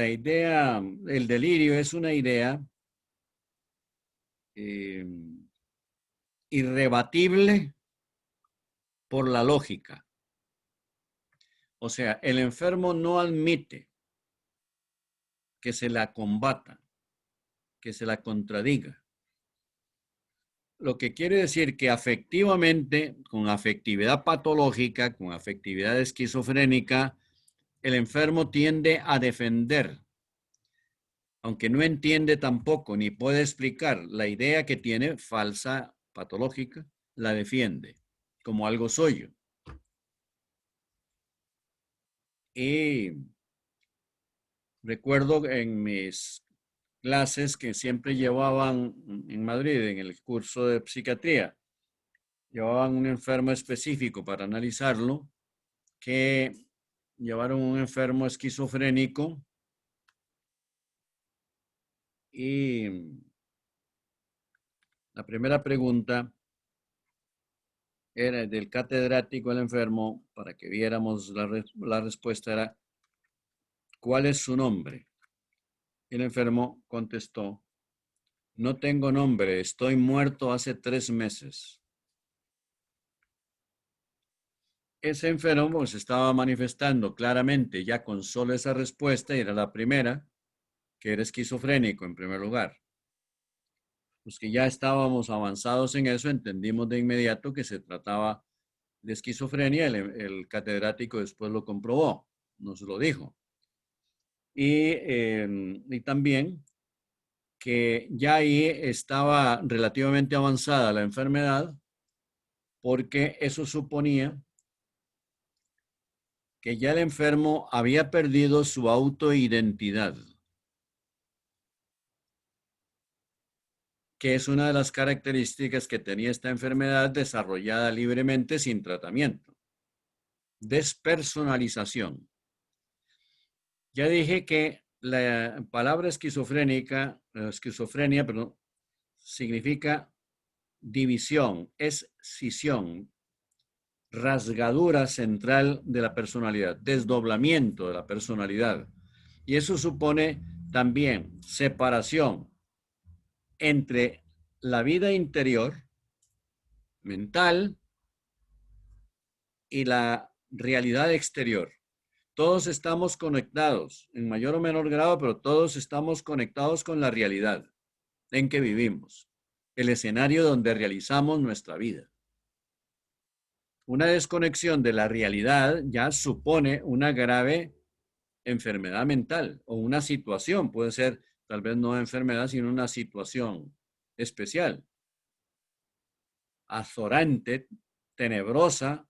[SPEAKER 5] idea, el delirio es una idea irrebatible por la lógica. O sea, el enfermo no admite que se la combata, que se la contradiga. Lo que quiere decir que afectivamente, con afectividad patológica, con afectividad esquizofrénica, el enfermo tiende a defender, aunque no entiende tampoco ni puede explicar la idea que tiene falsa, patológica, la defiende como algo suyo. Y recuerdo en mis clases que siempre llevaban en Madrid, en el curso de psiquiatría, llevaban un enfermo específico para analizarlo, que llevaron un enfermo esquizofrénico y la primera pregunta era del catedrático al enfermo, para que viéramos la respuesta era, ¿cuál es su nombre? El enfermo contestó, no tengo nombre, estoy muerto hace 3 meses. Ese enfermo se estaba manifestando claramente ya con solo esa respuesta, y era la primera, que era esquizofrénico en primer lugar. Los que ya estábamos avanzados en eso entendimos de inmediato que se trataba de esquizofrenia. El catedrático después lo comprobó, nos lo dijo. Y también que ya ahí estaba relativamente avanzada la enfermedad, porque eso suponía que ya el enfermo había perdido su autoidentidad, que es una de las características que tenía esta enfermedad desarrollada libremente sin tratamiento. Despersonalización. Ya dije que la palabra esquizofrenia, significa división, escisión, rasgadura central de la personalidad, desdoblamiento de la personalidad. Y eso supone también separación entre la vida interior, mental, y la realidad exterior. Todos estamos conectados, en mayor o menor grado, pero todos estamos conectados con la realidad en que vivimos, el escenario donde realizamos nuestra vida. Una desconexión de la realidad ya supone una grave enfermedad mental o una situación, puede ser tal vez no enfermedad, sino una situación especial, azorante, tenebrosa,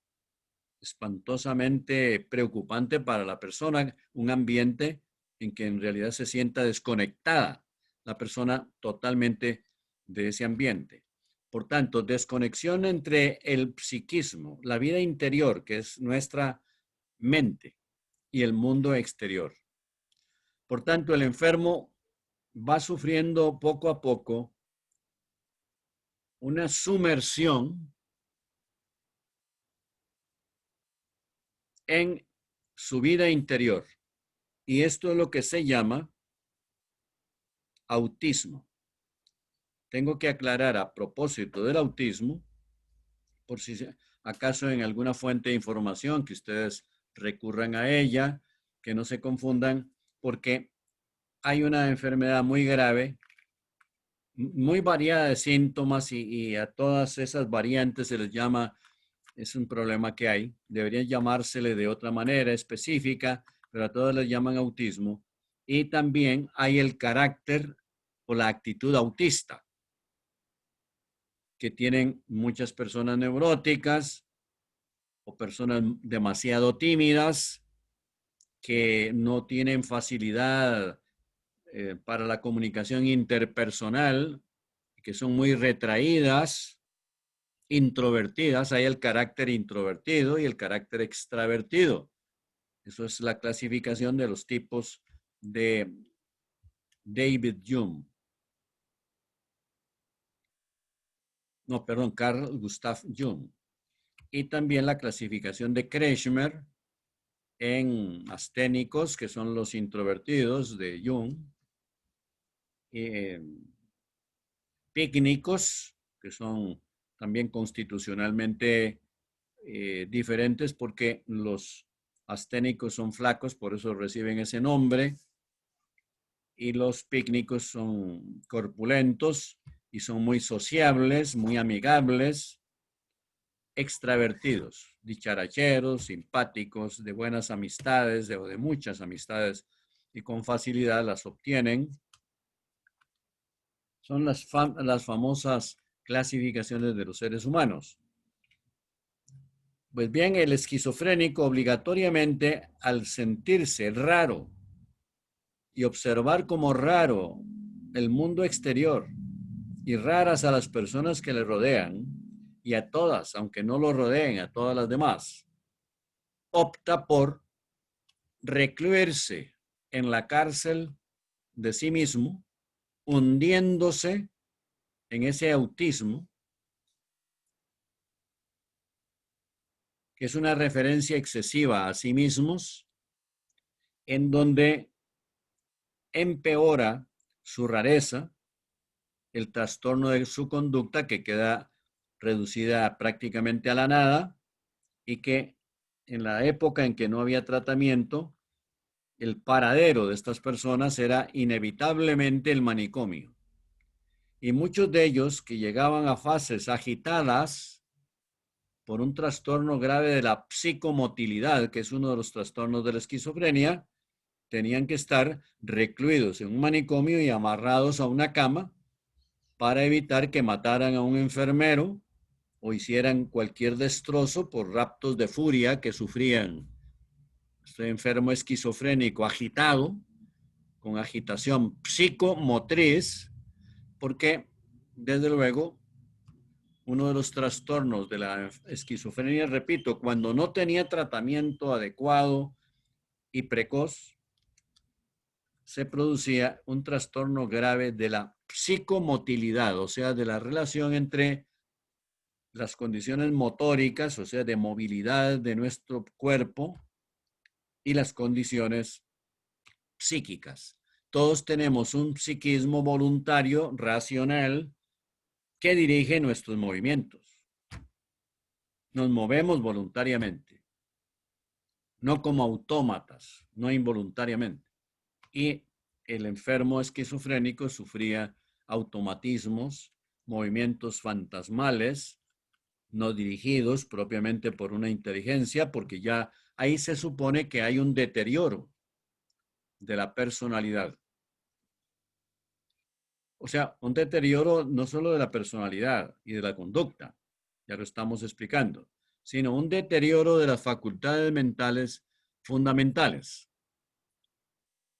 [SPEAKER 5] espantosamente preocupante para la persona, un ambiente en que en realidad se sienta desconectada la persona totalmente de ese ambiente. Por tanto, desconexión entre el psiquismo, la vida interior, que es nuestra mente, y el mundo exterior. Por tanto, el enfermo va sufriendo poco a poco una sumersión en su vida interior. Y esto es lo que se llama autismo. Tengo que aclarar a propósito del autismo, por si acaso en alguna fuente de información que ustedes recurran a ella, que no se confundan, porque hay una enfermedad muy grave, muy variada de síntomas y a todas esas variantes se les llama, es un problema que hay, debería llamársele de otra manera específica, pero a todas les llaman autismo. Y también hay el carácter o la actitud autista, que tienen muchas personas neuróticas o personas demasiado tímidas que no tienen facilidad para la comunicación interpersonal, que son muy retraídas, introvertidas. Hay el carácter introvertido y el carácter extravertido. Eso es la clasificación de los tipos de David Jung. No, perdón, Carl Gustav Jung. Y también la clasificación de Kretschmer en asténicos, que son los introvertidos de Jung. Pícnicos, que son también constitucionalmente diferentes porque los asténicos son flacos, por eso reciben ese nombre, y los pícnicos son corpulentos y son muy sociables, muy amigables, extravertidos, dicharacheros, simpáticos, de buenas amistades, de muchas amistades, y con facilidad las obtienen. Son las famosas clasificaciones de los seres humanos. Pues bien, el esquizofrénico obligatoriamente, al sentirse raro y observar como raro el mundo exterior y raras a las personas que le rodean, y a todas, aunque no lo rodeen, a todas las demás, opta por recluirse en la cárcel de sí mismo, hundiéndose en ese autismo, que es una referencia excesiva a sí mismos, en donde empeora su rareza, el trastorno de su conducta, que queda reducida prácticamente a la nada, y que en la época en que no había tratamiento, el paradero de estas personas era inevitablemente el manicomio. Y muchos de ellos que llegaban a fases agitadas por un trastorno grave de la psicomotilidad, que es uno de los trastornos de la esquizofrenia, tenían que estar recluidos en un manicomio y amarrados a una cama para evitar que mataran a un enfermero o hicieran cualquier destrozo por raptos de furia que sufrían. Este enfermo esquizofrénico agitado, con agitación psicomotriz, porque desde luego uno de los trastornos de la esquizofrenia, repito, cuando no tenía tratamiento adecuado y precoz, se producía un trastorno grave de la psicomotilidad, o sea, de la relación entre las condiciones motóricas, o sea, de movilidad de nuestro cuerpo, y las condiciones psíquicas. Todos tenemos un psiquismo voluntario, racional, que dirige nuestros movimientos. Nos movemos voluntariamente, no como autómatas, no involuntariamente. Y el enfermo esquizofrénico sufría automatismos, movimientos fantasmales, no dirigidos propiamente por una inteligencia, porque ya ahí se supone que hay un deterioro de la personalidad. O sea, un deterioro no solo de la personalidad y de la conducta, ya lo estamos explicando, sino un deterioro de las facultades mentales fundamentales.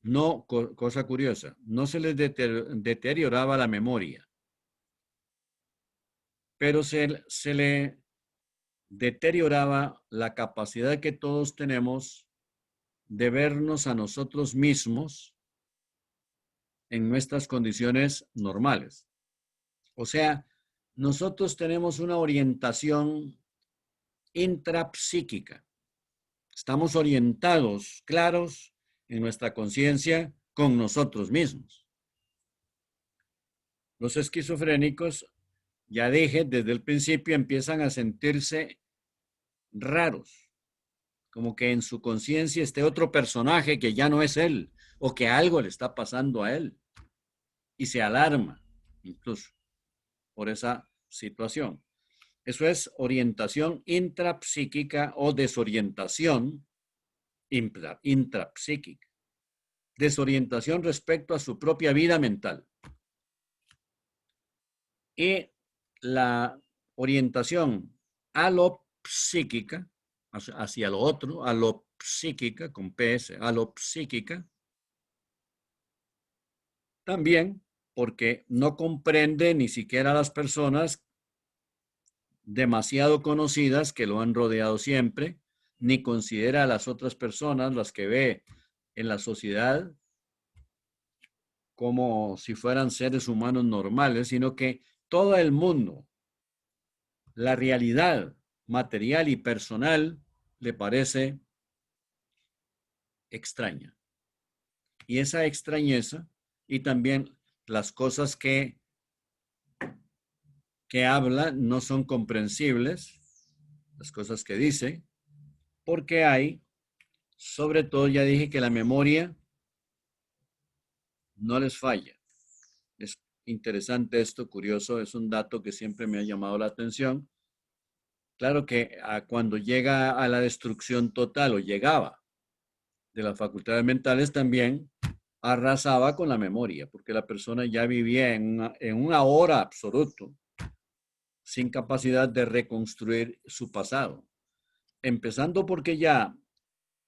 [SPEAKER 5] No, cosa curiosa, no se les deterioraba la memoria, pero se le deterioraba la capacidad que todos tenemos de vernos a nosotros mismos en nuestras condiciones normales. O sea, nosotros tenemos una orientación intrapsíquica. Estamos orientados, claros, en nuestra conciencia con nosotros mismos. Los esquizofrénicos, ya dije, desde el principio empiezan a sentirse raros, como que en su conciencia esté otro personaje que ya no es él, o que algo le está pasando a él, y se alarma incluso por esa situación. Eso es orientación intrapsíquica o desorientación intrapsíquica. Desorientación respecto a su propia vida mental. Y la orientación alopsíquica, hacia lo otro, alopsíquica, con PS, alopsíquica, también porque no comprende ni siquiera a las personas demasiado conocidas que lo han rodeado siempre, ni considera a las otras personas, las que ve en la sociedad, como si fueran seres humanos normales, sino que todo el mundo, la realidad material y personal, le parece extraña. Y esa extrañeza y también las cosas que habla no son comprensibles, las cosas que dice, porque hay, sobre todo ya dije que la memoria no les falla. Es interesante esto, curioso, es un dato que siempre me ha llamado la atención. Claro que cuando llega a la destrucción total o llegaba de las facultades mentales también arrasaba con la memoria, porque la persona ya vivía en un ahora absoluto, sin capacidad de reconstruir su pasado. Empezando porque ya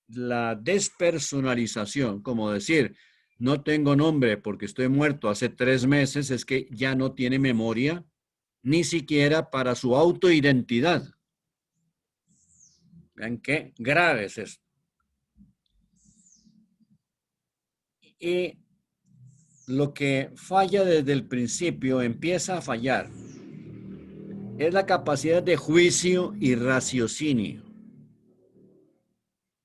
[SPEAKER 5] la despersonalización, como decir, no tengo nombre porque estoy muerto hace 3 meses, es que ya no tiene memoria, ni siquiera para su autoidentidad. Vean qué grave es esto. Y lo que falla desde el principio empieza a fallar. Es la capacidad de juicio y raciocinio.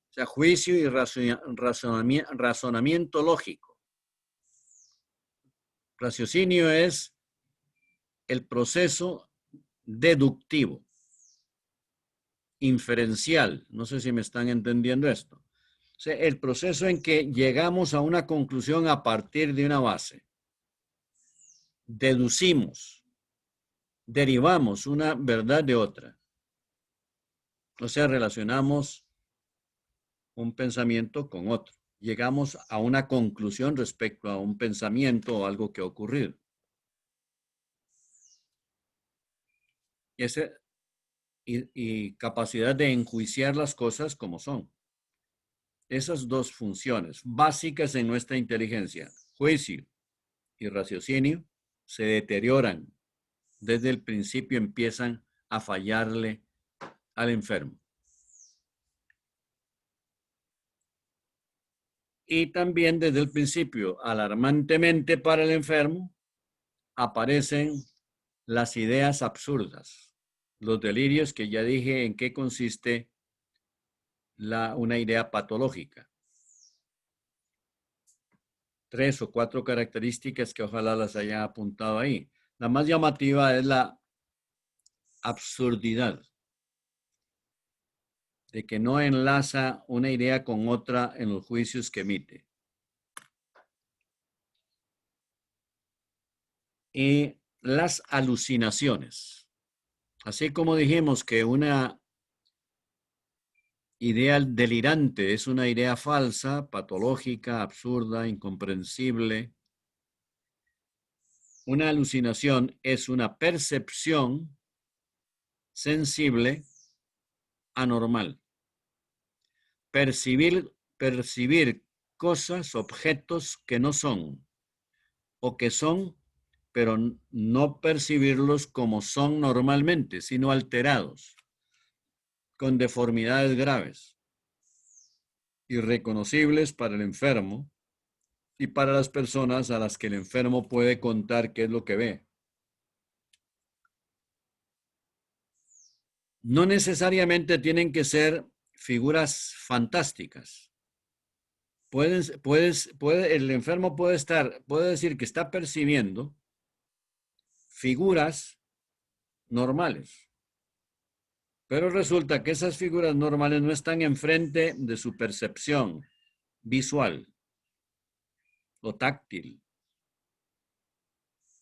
[SPEAKER 5] O sea, juicio y razonamiento lógico. Raciocinio es el proceso deductivo, inferencial. No sé si me están entendiendo esto. O sea, el proceso en que llegamos a una conclusión a partir de una base. Deducimos, derivamos una verdad de otra. O sea, relacionamos un pensamiento con otro. Llegamos a una conclusión respecto a un pensamiento o algo que ha ocurrido. Y capacidad de enjuiciar las cosas como son. Esas dos funciones básicas en nuestra inteligencia, juicio y raciocinio, se deterioran. Desde el principio empiezan a fallarle al enfermo. Y también desde el principio, alarmantemente para el enfermo, aparecen las ideas absurdas, los delirios que ya dije en qué consiste una idea patológica. 3 o 4 características que ojalá las haya apuntado ahí. La más llamativa es la absurdidad. de que no enlaza una idea con otra en los juicios que emite. Y las alucinaciones. Así como dijimos que una idea delirante es una idea falsa, patológica, absurda, incomprensible. Una alucinación es una percepción sensible anormal. Percibir cosas, objetos que no son o que son, pero no percibirlos como son normalmente, sino alterados, con deformidades graves, irreconocibles para el enfermo y para las personas a las que el enfermo puede contar qué es lo que ve. No necesariamente tienen que ser figuras fantásticas. El enfermo puede decir que está percibiendo figuras normales, pero resulta que esas figuras normales no están enfrente de su percepción visual o táctil,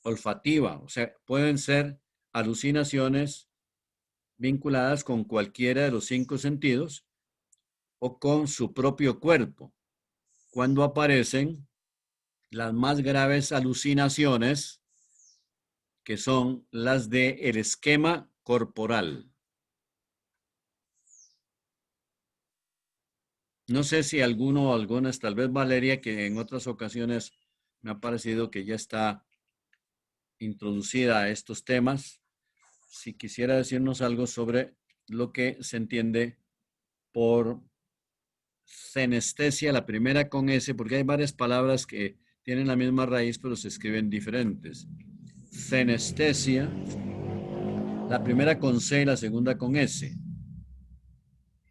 [SPEAKER 5] olfativa. O sea, pueden ser alucinaciones vinculadas con cualquiera de los 5 sentidos o con su propio cuerpo, cuando aparecen las más graves alucinaciones, que son las del esquema corporal. No sé si alguno o algunas, tal vez Valeria, que en otras ocasiones me ha parecido que ya está introducida a estos temas, si quisiera decirnos algo sobre lo que se entiende por senestesia, la primera con S, porque hay varias palabras que tienen la misma raíz, pero se escriben diferentes. Senestesia, la primera con C y la segunda con S.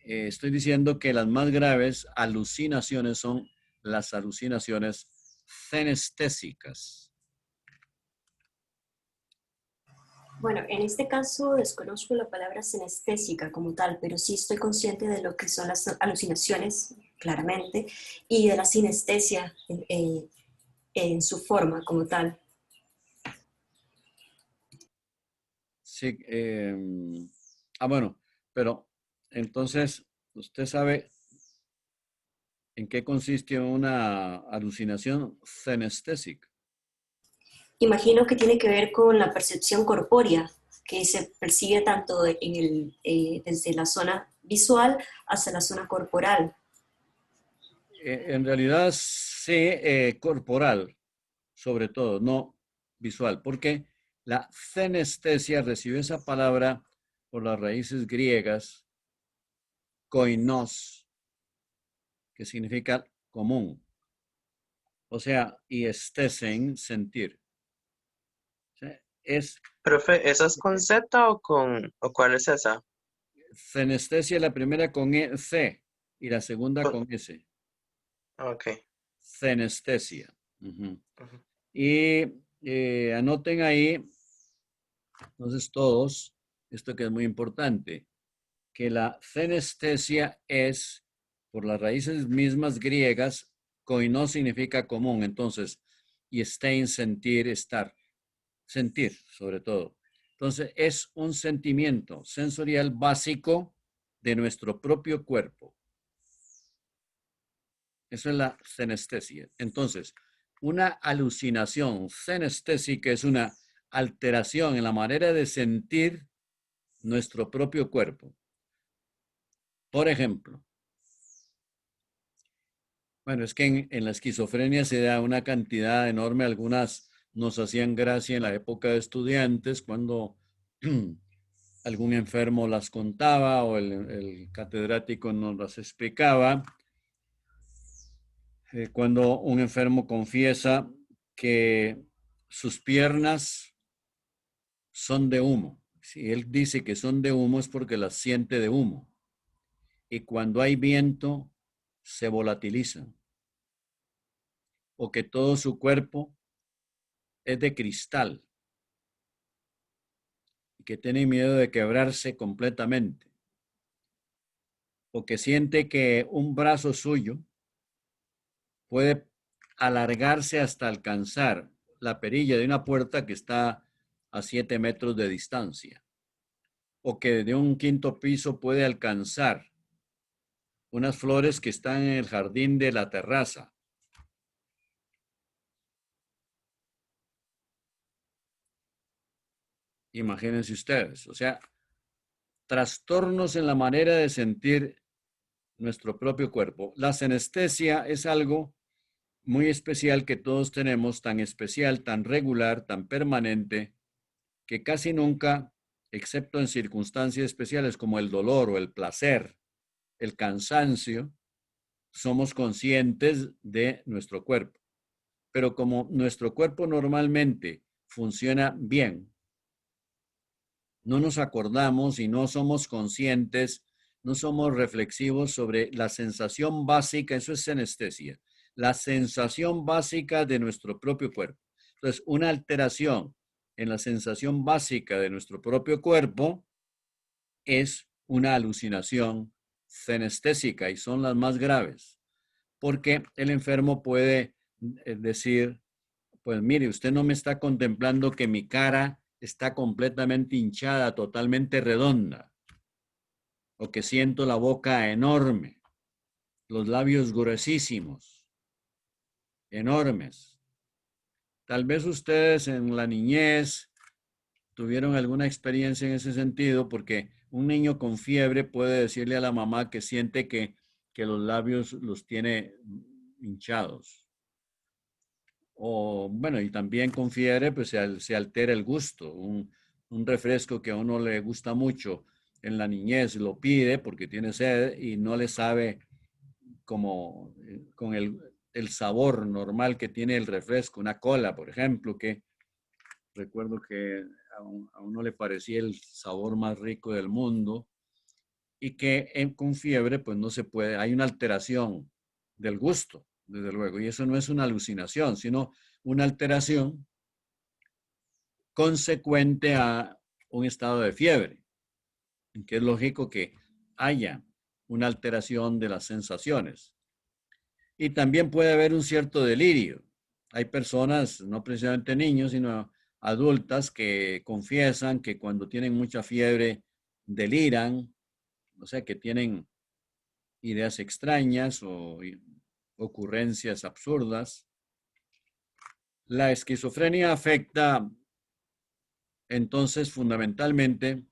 [SPEAKER 5] Estoy diciendo que las más graves alucinaciones son las alucinaciones senestésicas.
[SPEAKER 8] Bueno, en este caso desconozco la palabra senestésica como tal, pero sí estoy consciente de lo que son las alucinaciones, claramente, y de la sinestesia en su forma como tal.
[SPEAKER 5] Sí, bueno, pero entonces, ¿usted sabe en qué consiste una alucinación senestésica?
[SPEAKER 8] Imagino que tiene que ver con la percepción corpórea, que se percibe tanto desde la zona visual hasta la zona corporal.
[SPEAKER 5] En realidad, sí, corporal, sobre todo, no visual, porque la senestesia recibe esa palabra por las raíces griegas, koinos, que significa común, o sea, y estesen, sentir. O sea, es
[SPEAKER 9] Profe, ¿esa es con Z o cuál es esa?
[SPEAKER 5] senestesia, la primera con C y la segunda con S.
[SPEAKER 9] Ok.
[SPEAKER 5] Senestesia. Ujú.
[SPEAKER 9] Ujú.
[SPEAKER 5] Y anoten ahí, entonces todos, esto que es muy importante, que la senestesia es, por las raíces mismas griegas, koinos significa común, entonces, y stein, sentir, estar, sentir sobre todo. Entonces, es un sentimiento sensorial básico de nuestro propio cuerpo. Eso es la senestesia. Entonces, una alucinación senestésica es una alteración en la manera de sentir nuestro propio cuerpo. Por ejemplo, bueno, es que en la esquizofrenia se da una cantidad enorme. Algunas nos hacían gracia en la época de estudiantes cuando algún enfermo las contaba o el catedrático nos las explicaba. Cuando un enfermo confiesa que sus piernas son de humo. Si él dice que son de humo es porque las siente de humo. Y cuando hay viento, se volatilizan. O que todo su cuerpo es de cristal y que tiene miedo de quebrarse completamente. o que siente que un brazo suyo puede alargarse hasta alcanzar la perilla de una puerta que está a 7 metros de distancia, o que de un quinto piso puede alcanzar unas flores que están en el jardín de la terraza. Imagínense ustedes, o sea, trastornos en la manera de sentir nuestro propio cuerpo. La sinestesia es algo muy especial que todos tenemos, tan especial, tan regular, tan permanente, que casi nunca, excepto en circunstancias especiales como el dolor o el placer, el cansancio, somos conscientes de nuestro cuerpo. Pero como nuestro cuerpo normalmente funciona bien, no nos acordamos y no somos conscientes, no somos reflexivos sobre la sensación básica, eso es sinestesia, la sensación básica de nuestro propio cuerpo. Entonces, una alteración en la sensación básica de nuestro propio cuerpo es una alucinación sinestésica y son las más graves, porque el enfermo puede decir, pues mire, usted no me está contemplando que mi cara está completamente hinchada, totalmente redonda, o que siento la boca enorme, los labios gruesísimos, enormes. Tal vez ustedes en la niñez tuvieron alguna experiencia en ese sentido, porque un niño con fiebre puede decirle a la mamá que siente que los labios los tiene hinchados. O bueno, y también con fiebre pues se altera el gusto. Un refresco que a uno le gusta mucho en la niñez lo pide porque tiene sed y no le sabe como con el sabor normal que tiene el refresco. Una cola, por ejemplo, que recuerdo que a uno le parecía el sabor más rico del mundo y que con fiebre pues no se puede, hay una alteración del gusto, desde luego, y eso no es una alucinación, sino una alteración consecuente a un estado de fiebre, en que es lógico que haya una alteración de las sensaciones. Y también puede haber un cierto delirio. Hay personas, no precisamente niños, sino adultas que confiesan que cuando tienen mucha fiebre deliran, o sea, que tienen ideas extrañas o ocurrencias absurdas. La esquizofrenia afecta entonces fundamentalmente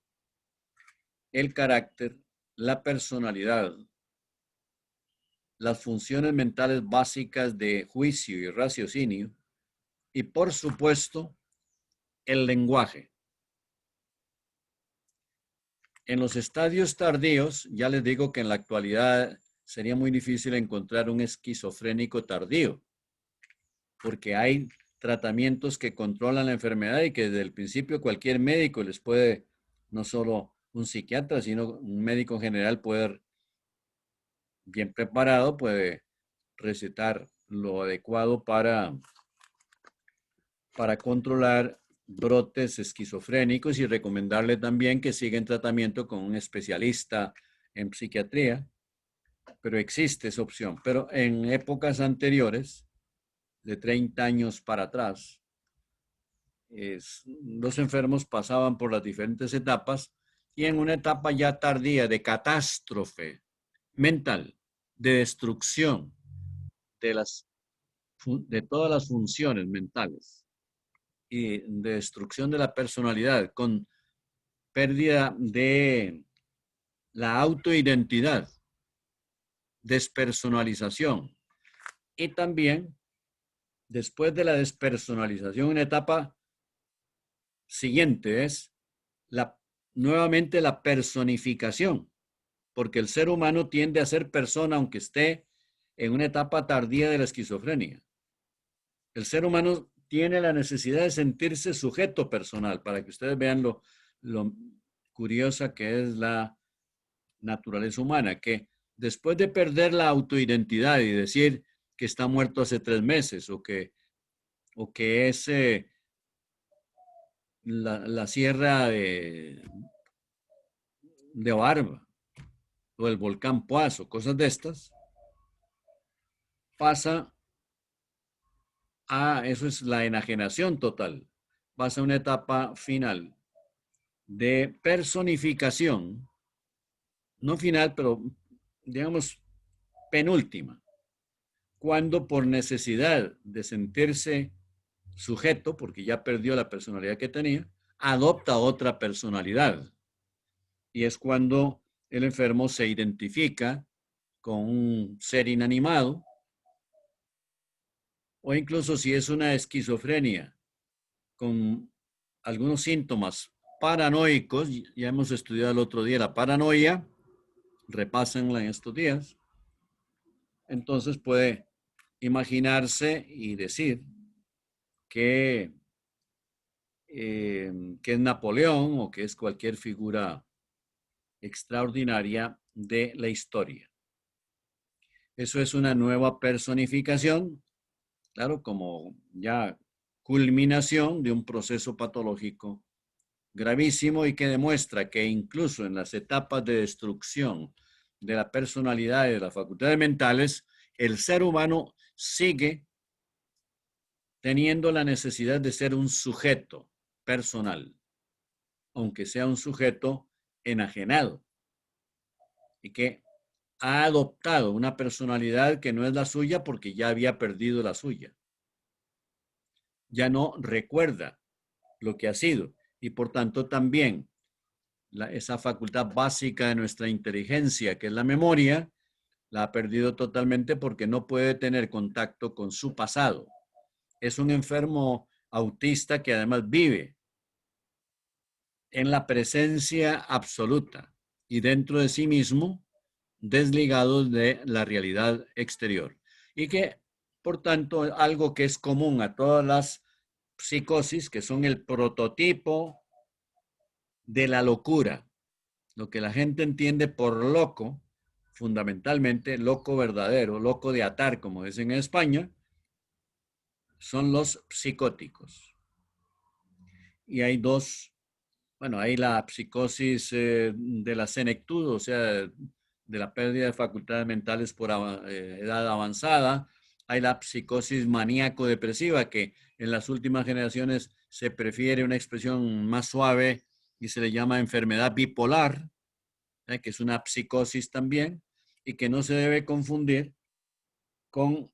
[SPEAKER 5] el carácter, la personalidad, las funciones mentales básicas de juicio y raciocinio y por supuesto el lenguaje. En los estadios tardíos, ya les digo que en la actualidad sería muy difícil encontrar un esquizofrénico tardío, porque hay tratamientos que controlan la enfermedad y que desde el principio cualquier médico les puede, no solo un psiquiatra, sino un médico general puede, bien preparado, puede recetar lo adecuado para controlar brotes esquizofrénicos y recomendarle también que siga en tratamiento con un especialista en psiquiatría, pero existe esa opción. Pero en épocas anteriores, de 30 años para atrás, los enfermos pasaban por las diferentes etapas y en una etapa ya tardía de catástrofe mental, de destrucción de todas las funciones mentales y de destrucción de la personalidad, con pérdida de la autoidentidad, despersonalización. Y también, después de la despersonalización, una etapa siguiente es nuevamente la personificación, porque el ser humano tiende a ser persona aunque esté en una etapa tardía de la esquizofrenia. El ser humano tiene la necesidad de sentirse sujeto personal, para que ustedes vean lo curiosa que es la naturaleza humana, que después de perder la autoidentidad y decir que está muerto hace 3 meses o que es la sierra de Barba o el volcán Poás o cosas de estas, pasa eso es la enajenación total, pasa a una etapa final de personificación, no final, pero digamos penúltima, cuando por necesidad de sentirse sujeto, porque ya perdió la personalidad que tenía, adopta otra personalidad. Y es cuando el enfermo se identifica con un ser inanimado, o incluso si es una esquizofrenia con algunos síntomas paranoicos, ya hemos estudiado el otro día la paranoia, repásenla en estos días, entonces puede imaginarse y decir que es Napoleón o que es cualquier figura extraordinaria de la historia. Eso es una nueva personificación, claro, como ya culminación de un proceso patológico gravísimo y que demuestra que incluso en las etapas de destrucción de la personalidad y de las facultades mentales, el ser humano sigue teniendo la necesidad de ser un sujeto personal, aunque sea un sujeto enajenado y que ha adoptado una personalidad que no es la suya porque ya había perdido la suya. Ya no recuerda lo que ha sido y por tanto también esa facultad básica de nuestra inteligencia, que es la memoria, la ha perdido totalmente porque no puede tener contacto con su pasado. Es un enfermo autista que además vive en la presencia absoluta y dentro de sí mismo, desligado de la realidad exterior. Y que, por tanto, algo que es común a todas las psicosis, que son el prototipo de la locura. Lo que la gente entiende por loco, fundamentalmente loco verdadero, loco de atar, como dicen en España, son los psicóticos. Y hay dos, bueno, hay la psicosis de la senectud, o sea, de la pérdida de facultades mentales por edad avanzada. Hay la psicosis maníaco-depresiva, que en las últimas generaciones se prefiere una expresión más suave y se le llama enfermedad bipolar, que es una psicosis también, y que no se debe confundir con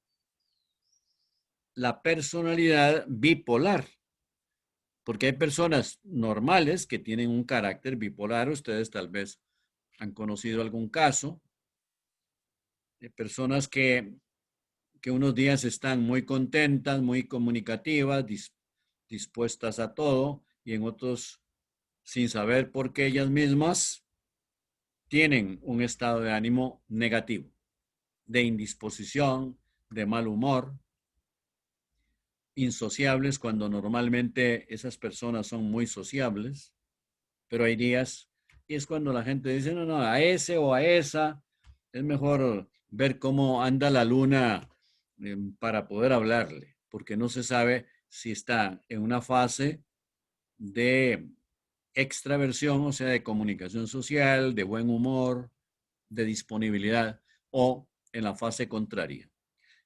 [SPEAKER 5] la personalidad bipolar, porque hay personas normales que tienen un carácter bipolar. Ustedes tal vez han conocido algún caso de personas que unos días están muy contentas, muy comunicativas, dispuestas a todo, y en otros, sin saber por qué ellas mismas, tienen un estado de ánimo negativo, de indisposición, de mal humor, insociables cuando normalmente esas personas son muy sociables, pero hay días, y es cuando la gente dice, no, a ese o a esa, es mejor ver cómo anda la luna para poder hablarle, porque no se sabe si está en una fase de extraversión, o sea, de comunicación social, de buen humor, de disponibilidad, o en la fase contraria.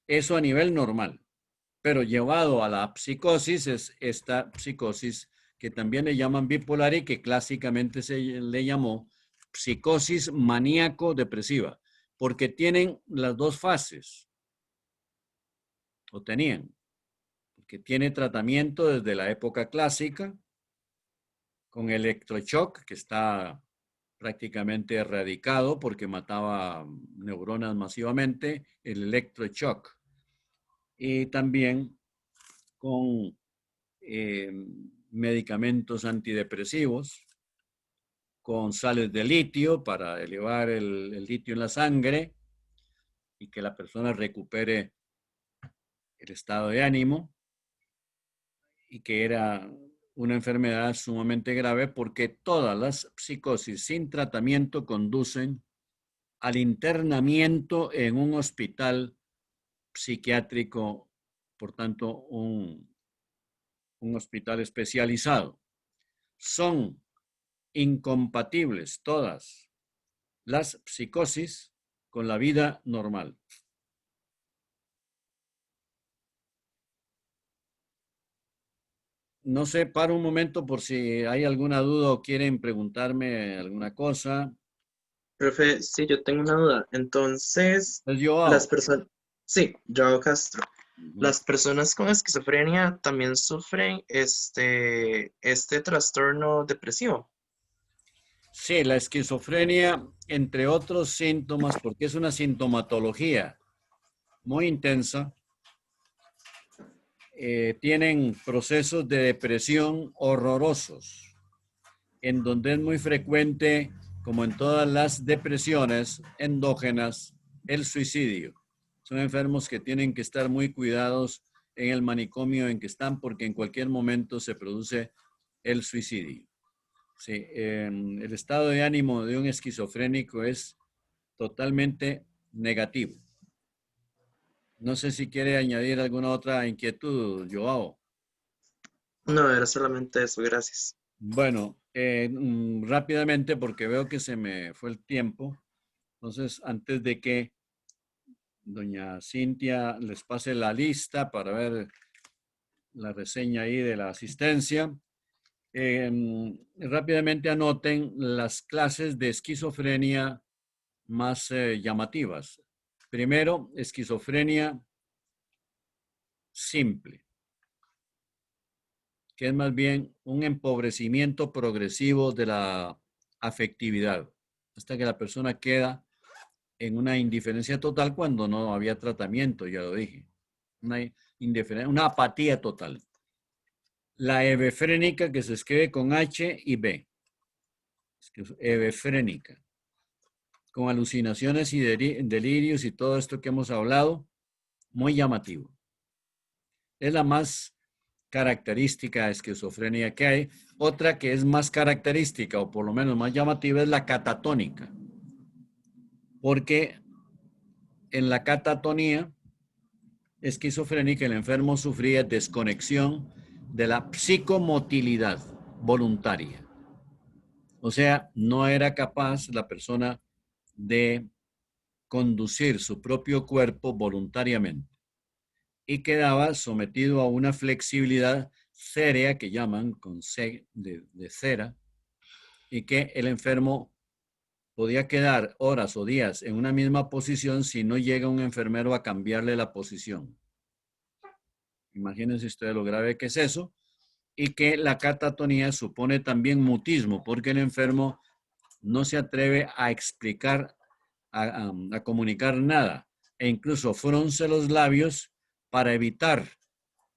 [SPEAKER 5] Eso a nivel normal, pero llevado a la psicosis es esta psicosis que también le llaman bipolar y que clásicamente se le llamó psicosis maníaco-depresiva, porque tienen las dos fases, o tenían, porque tiene tratamiento desde la época clásica, con electroshock, que está prácticamente erradicado porque mataba neuronas masivamente, el electroshock. Y también con medicamentos antidepresivos, con sales de litio para elevar el litio en la sangre y que la persona recupere el estado de ánimo, y que era una enfermedad sumamente grave porque todas las psicosis sin tratamiento conducen al internamiento en un hospital psiquiátrico, por tanto, un hospital especializado. Son incompatibles todas las psicosis con la vida normal. No sé, paro un momento por si hay alguna duda o quieren preguntarme alguna cosa.
[SPEAKER 9] Profe, sí, yo tengo una duda. Entonces,
[SPEAKER 5] Pues yo hago.
[SPEAKER 9] las personas, sí, Joao Castro. Las personas con esquizofrenia también sufren este trastorno depresivo.
[SPEAKER 5] Sí, la esquizofrenia, entre otros síntomas, porque es una sintomatología muy intensa, tienen procesos de depresión horrorosos, en donde es muy frecuente, como en todas las depresiones endógenas, el suicidio. Son enfermos que tienen que estar muy cuidados en el manicomio en que están, porque en cualquier momento se produce el suicidio. Sí, el estado de ánimo de un esquizofrénico es totalmente negativo. No sé si quiere añadir alguna otra inquietud, Joao.
[SPEAKER 9] No, era solamente eso, gracias.
[SPEAKER 5] Bueno, rápidamente, porque veo que se me fue el tiempo. Entonces, antes de que doña Cintia les pase la lista para ver la reseña ahí de la asistencia, rápidamente anoten las clases de esquizofrenia más llamativas. Primero, esquizofrenia simple, que es más bien un empobrecimiento progresivo de la afectividad, hasta que la persona queda en una indiferencia total cuando no había tratamiento, ya lo dije. Una apatía total. La hebefrénica, que se escribe con H y B. Hebefrénica. Con alucinaciones y delirios y todo esto que hemos hablado, muy llamativo. Es la más característica de esquizofrenia que hay. Otra que es más característica, o por lo menos más llamativa, es la catatónica. Porque en la catatonía esquizofrénica el enfermo sufría desconexión de la psicomotilidad voluntaria. O sea, no era capaz la persona de conducir su propio cuerpo voluntariamente y quedaba sometido a una flexibilidad cérea que llaman con C de cera, y que el enfermo podía quedar horas o días en una misma posición si no llega un enfermero a cambiarle la posición. Imagínense ustedes lo grave que es eso, y que la catatonía supone también mutismo, porque el enfermo no se atreve a explicar, a comunicar nada, e incluso frunce los labios para evitar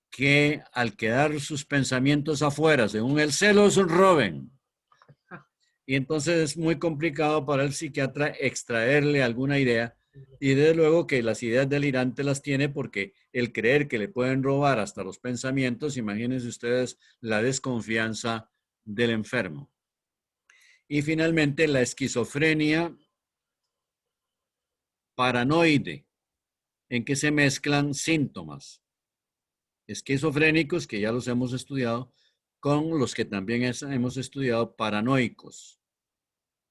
[SPEAKER 5] que al quedar sus pensamientos afuera, según el se los roben. Y entonces es muy complicado para el psiquiatra extraerle alguna idea, y desde luego que las ideas delirantes las tiene porque el creer que le pueden robar hasta los pensamientos, imagínense ustedes la desconfianza del enfermo. Y finalmente la esquizofrenia paranoide, en que se mezclan síntomas esquizofrénicos, que ya los hemos estudiado, con los que también hemos estudiado paranoicos.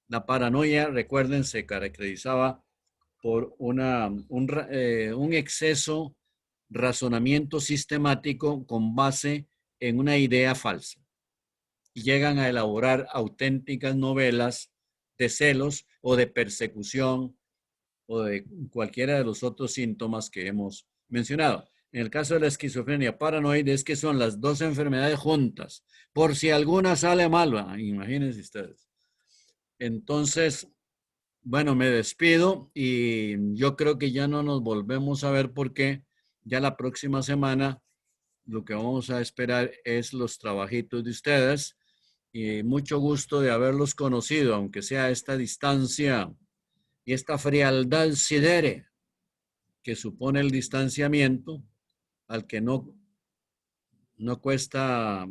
[SPEAKER 5] La paranoia, recuerden, se caracterizaba por un exceso, razonamiento sistemático con base en una idea falsa. Y llegan a elaborar auténticas novelas de celos o de persecución o de cualquiera de los otros síntomas que hemos mencionado. En el caso de la esquizofrenia paranoide es que son las dos enfermedades juntas, por si alguna sale mal, imagínense ustedes. Entonces, bueno, me despido y yo creo que ya no nos volvemos a ver porque ya la próxima semana lo que vamos a esperar es los trabajitos de ustedes, y mucho gusto de haberlos conocido, aunque sea a esta distancia y esta frialdad sidere que supone el distanciamiento, al que no cuesta,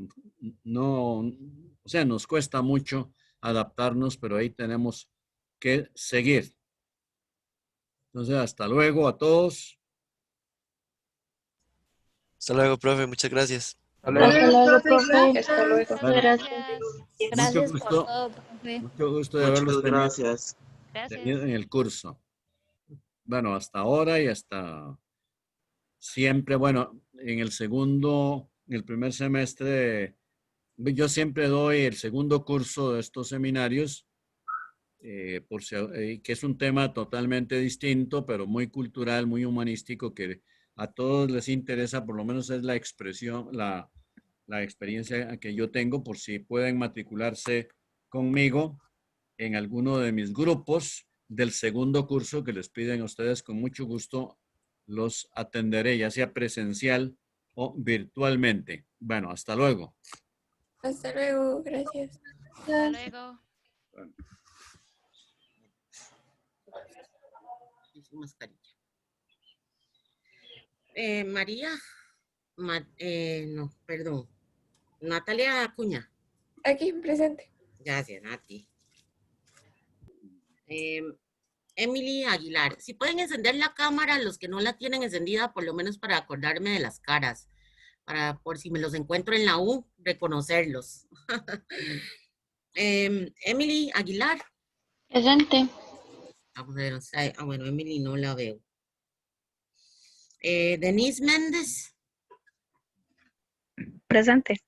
[SPEAKER 5] o sea, nos cuesta mucho adaptarnos, pero ahí tenemos que seguir. Entonces, hasta luego a todos.
[SPEAKER 6] Hasta luego, profe. Muchas gracias.
[SPEAKER 3] Hasta luego, profe.
[SPEAKER 2] Hasta luego.
[SPEAKER 5] Bueno,
[SPEAKER 3] Gracias.
[SPEAKER 5] mucho
[SPEAKER 3] Gracias por
[SPEAKER 5] gusto,
[SPEAKER 3] todo, profe.
[SPEAKER 5] mucho gusto de haberlos
[SPEAKER 9] Muchas
[SPEAKER 5] tenido.
[SPEAKER 9] gracias.
[SPEAKER 5] tenido en el curso. Bueno, hasta ahora y hasta siempre, bueno, en el primer semestre, yo siempre doy el segundo curso de estos seminarios, que es un tema totalmente distinto, pero muy cultural, muy humanístico, que a todos les interesa, por lo menos es la expresión, la experiencia que yo tengo, por si pueden matricularse conmigo en alguno de mis grupos del segundo curso que les piden a ustedes, con mucho gusto los atenderé, ya sea presencial o virtualmente. Bueno, hasta luego.
[SPEAKER 2] Hasta luego, gracias.
[SPEAKER 3] Hasta luego.
[SPEAKER 1] Su mascarilla. María, no, perdón. Natalia Acuña.
[SPEAKER 2] Aquí, presente.
[SPEAKER 1] Gracias, Nati. Emily Aguilar. Si pueden encender la cámara, los que no la tienen encendida, por lo menos para acordarme de las caras, para por si me los encuentro en la U, reconocerlos. Emily Aguilar.
[SPEAKER 3] Presente.
[SPEAKER 1] Vamos a ver, bueno, Emily no la veo. Denise Méndez.
[SPEAKER 7] Presente.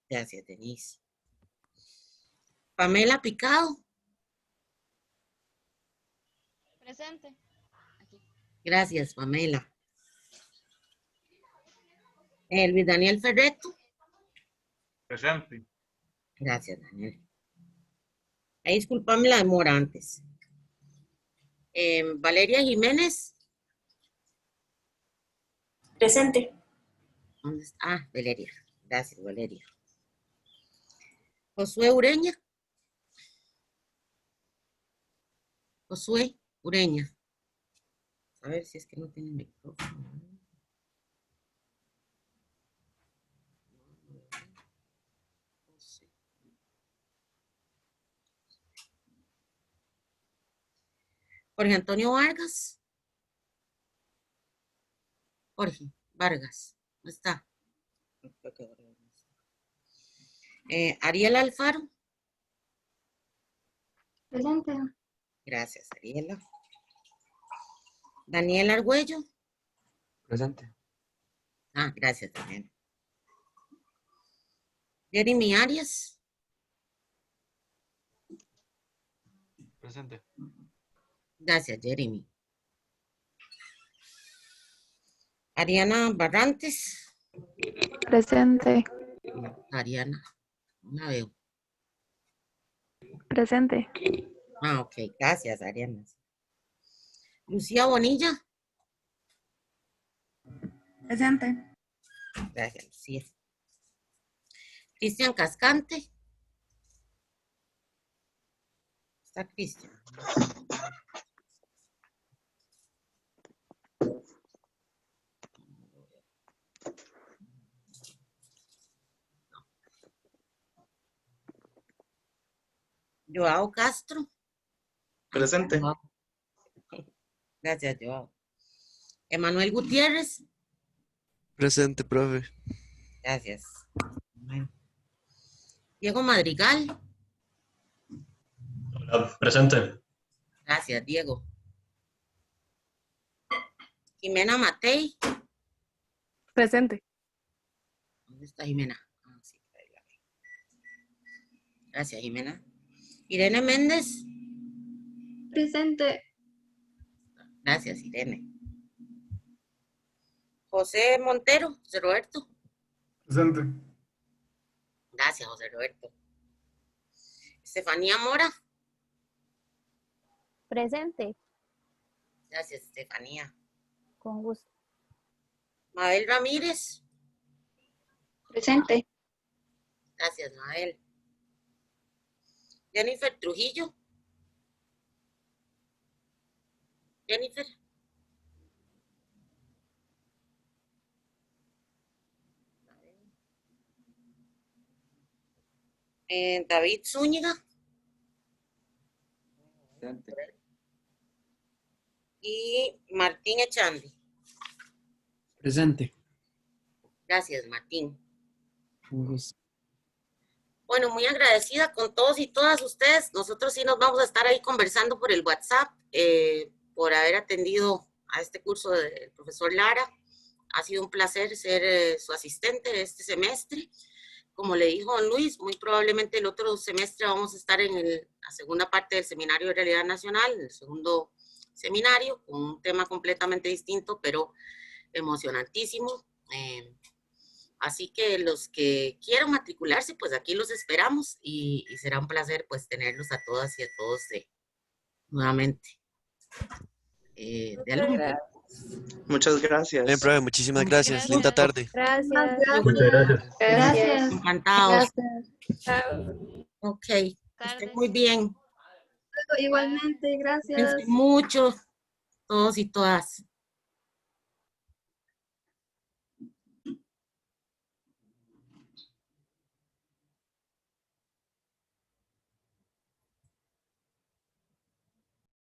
[SPEAKER 1] Gracias, Denise. Pamela Picado.
[SPEAKER 3] Presente.
[SPEAKER 1] Gracias, Pamela. Luis Daniel Ferreto.
[SPEAKER 4] Presente.
[SPEAKER 1] Gracias, Daniel. Ahí disculpame la demora antes. Valeria Jiménez.
[SPEAKER 8] Presente.
[SPEAKER 1] ¿Dónde está? Ah, Valeria. Gracias, Valeria. Josué Ureña. Josué Ureña. A ver si es que no tiene micrófono. Jorge Antonio Vargas. Jorge Vargas. ¿Dónde está? Ariela Alfaro.
[SPEAKER 3] Presente.
[SPEAKER 1] Gracias, Ariela. Daniel Argüello.
[SPEAKER 6] Presente.
[SPEAKER 1] Ah, gracias, Daniel. Jeremy Arias.
[SPEAKER 6] Presente.
[SPEAKER 1] Gracias, Jeremy. Ariana Barrantes.
[SPEAKER 7] Presente.
[SPEAKER 1] Ariana, no la veo.
[SPEAKER 7] Presente.
[SPEAKER 1] Ah, ok, gracias, Ariana. Lucía Bonilla.
[SPEAKER 2] Presente.
[SPEAKER 1] Gracias, Lucía. Cristian Cascante. Está Cristian. Joao Castro.
[SPEAKER 9] Presente.
[SPEAKER 1] Gracias, Joao. Emanuel Gutiérrez.
[SPEAKER 6] Presente, profe.
[SPEAKER 1] Gracias. Diego Madrigal.
[SPEAKER 10] Hola, presente.
[SPEAKER 1] Gracias, Diego. Jimena Matei.
[SPEAKER 7] Presente.
[SPEAKER 1] ¿Dónde está Jimena? Ah, sí, ahí la veo. Gracias, Jimena. Irene Méndez.
[SPEAKER 3] Presente.
[SPEAKER 1] Gracias, Irene. José Montero. José Roberto.
[SPEAKER 4] Presente.
[SPEAKER 1] Gracias, José Roberto. Estefanía Mora.
[SPEAKER 3] Presente.
[SPEAKER 1] Gracias, Estefanía.
[SPEAKER 3] Con gusto.
[SPEAKER 1] Mabel Ramírez.
[SPEAKER 3] Presente.
[SPEAKER 1] Gracias, Mabel. Jennifer Trujillo. Jennifer. David Zúñiga.
[SPEAKER 6] Presente.
[SPEAKER 1] Y Martín Echandi.
[SPEAKER 11] Presente.
[SPEAKER 1] Gracias, Martín.
[SPEAKER 11] Un gusto.
[SPEAKER 1] Bueno, muy agradecida con todos y todas ustedes. Nosotros sí nos vamos a estar ahí conversando por el WhatsApp, por haber atendido a este curso del profesor Lara. Ha sido un placer ser su asistente este semestre. Como le dijo don Luis, muy probablemente el otro semestre vamos a estar en la segunda parte del Seminario de Realidad Nacional, el segundo seminario, con un tema completamente distinto, pero emocionantísimo. Así que los que quieran matricularse, pues aquí los esperamos y será un placer pues tenerlos a todas y a todos nuevamente de alumnos.
[SPEAKER 9] Muchas gracias.
[SPEAKER 6] Bien, profe, muchísimas gracias. Linda tarde.
[SPEAKER 2] Gracias.
[SPEAKER 4] Muchas gracias.
[SPEAKER 3] Gracias.
[SPEAKER 1] Encantados.
[SPEAKER 2] Chao.
[SPEAKER 1] Ok, que estén muy bien.
[SPEAKER 3] Igualmente, gracias.
[SPEAKER 1] Cuídense mucho, todos y todas.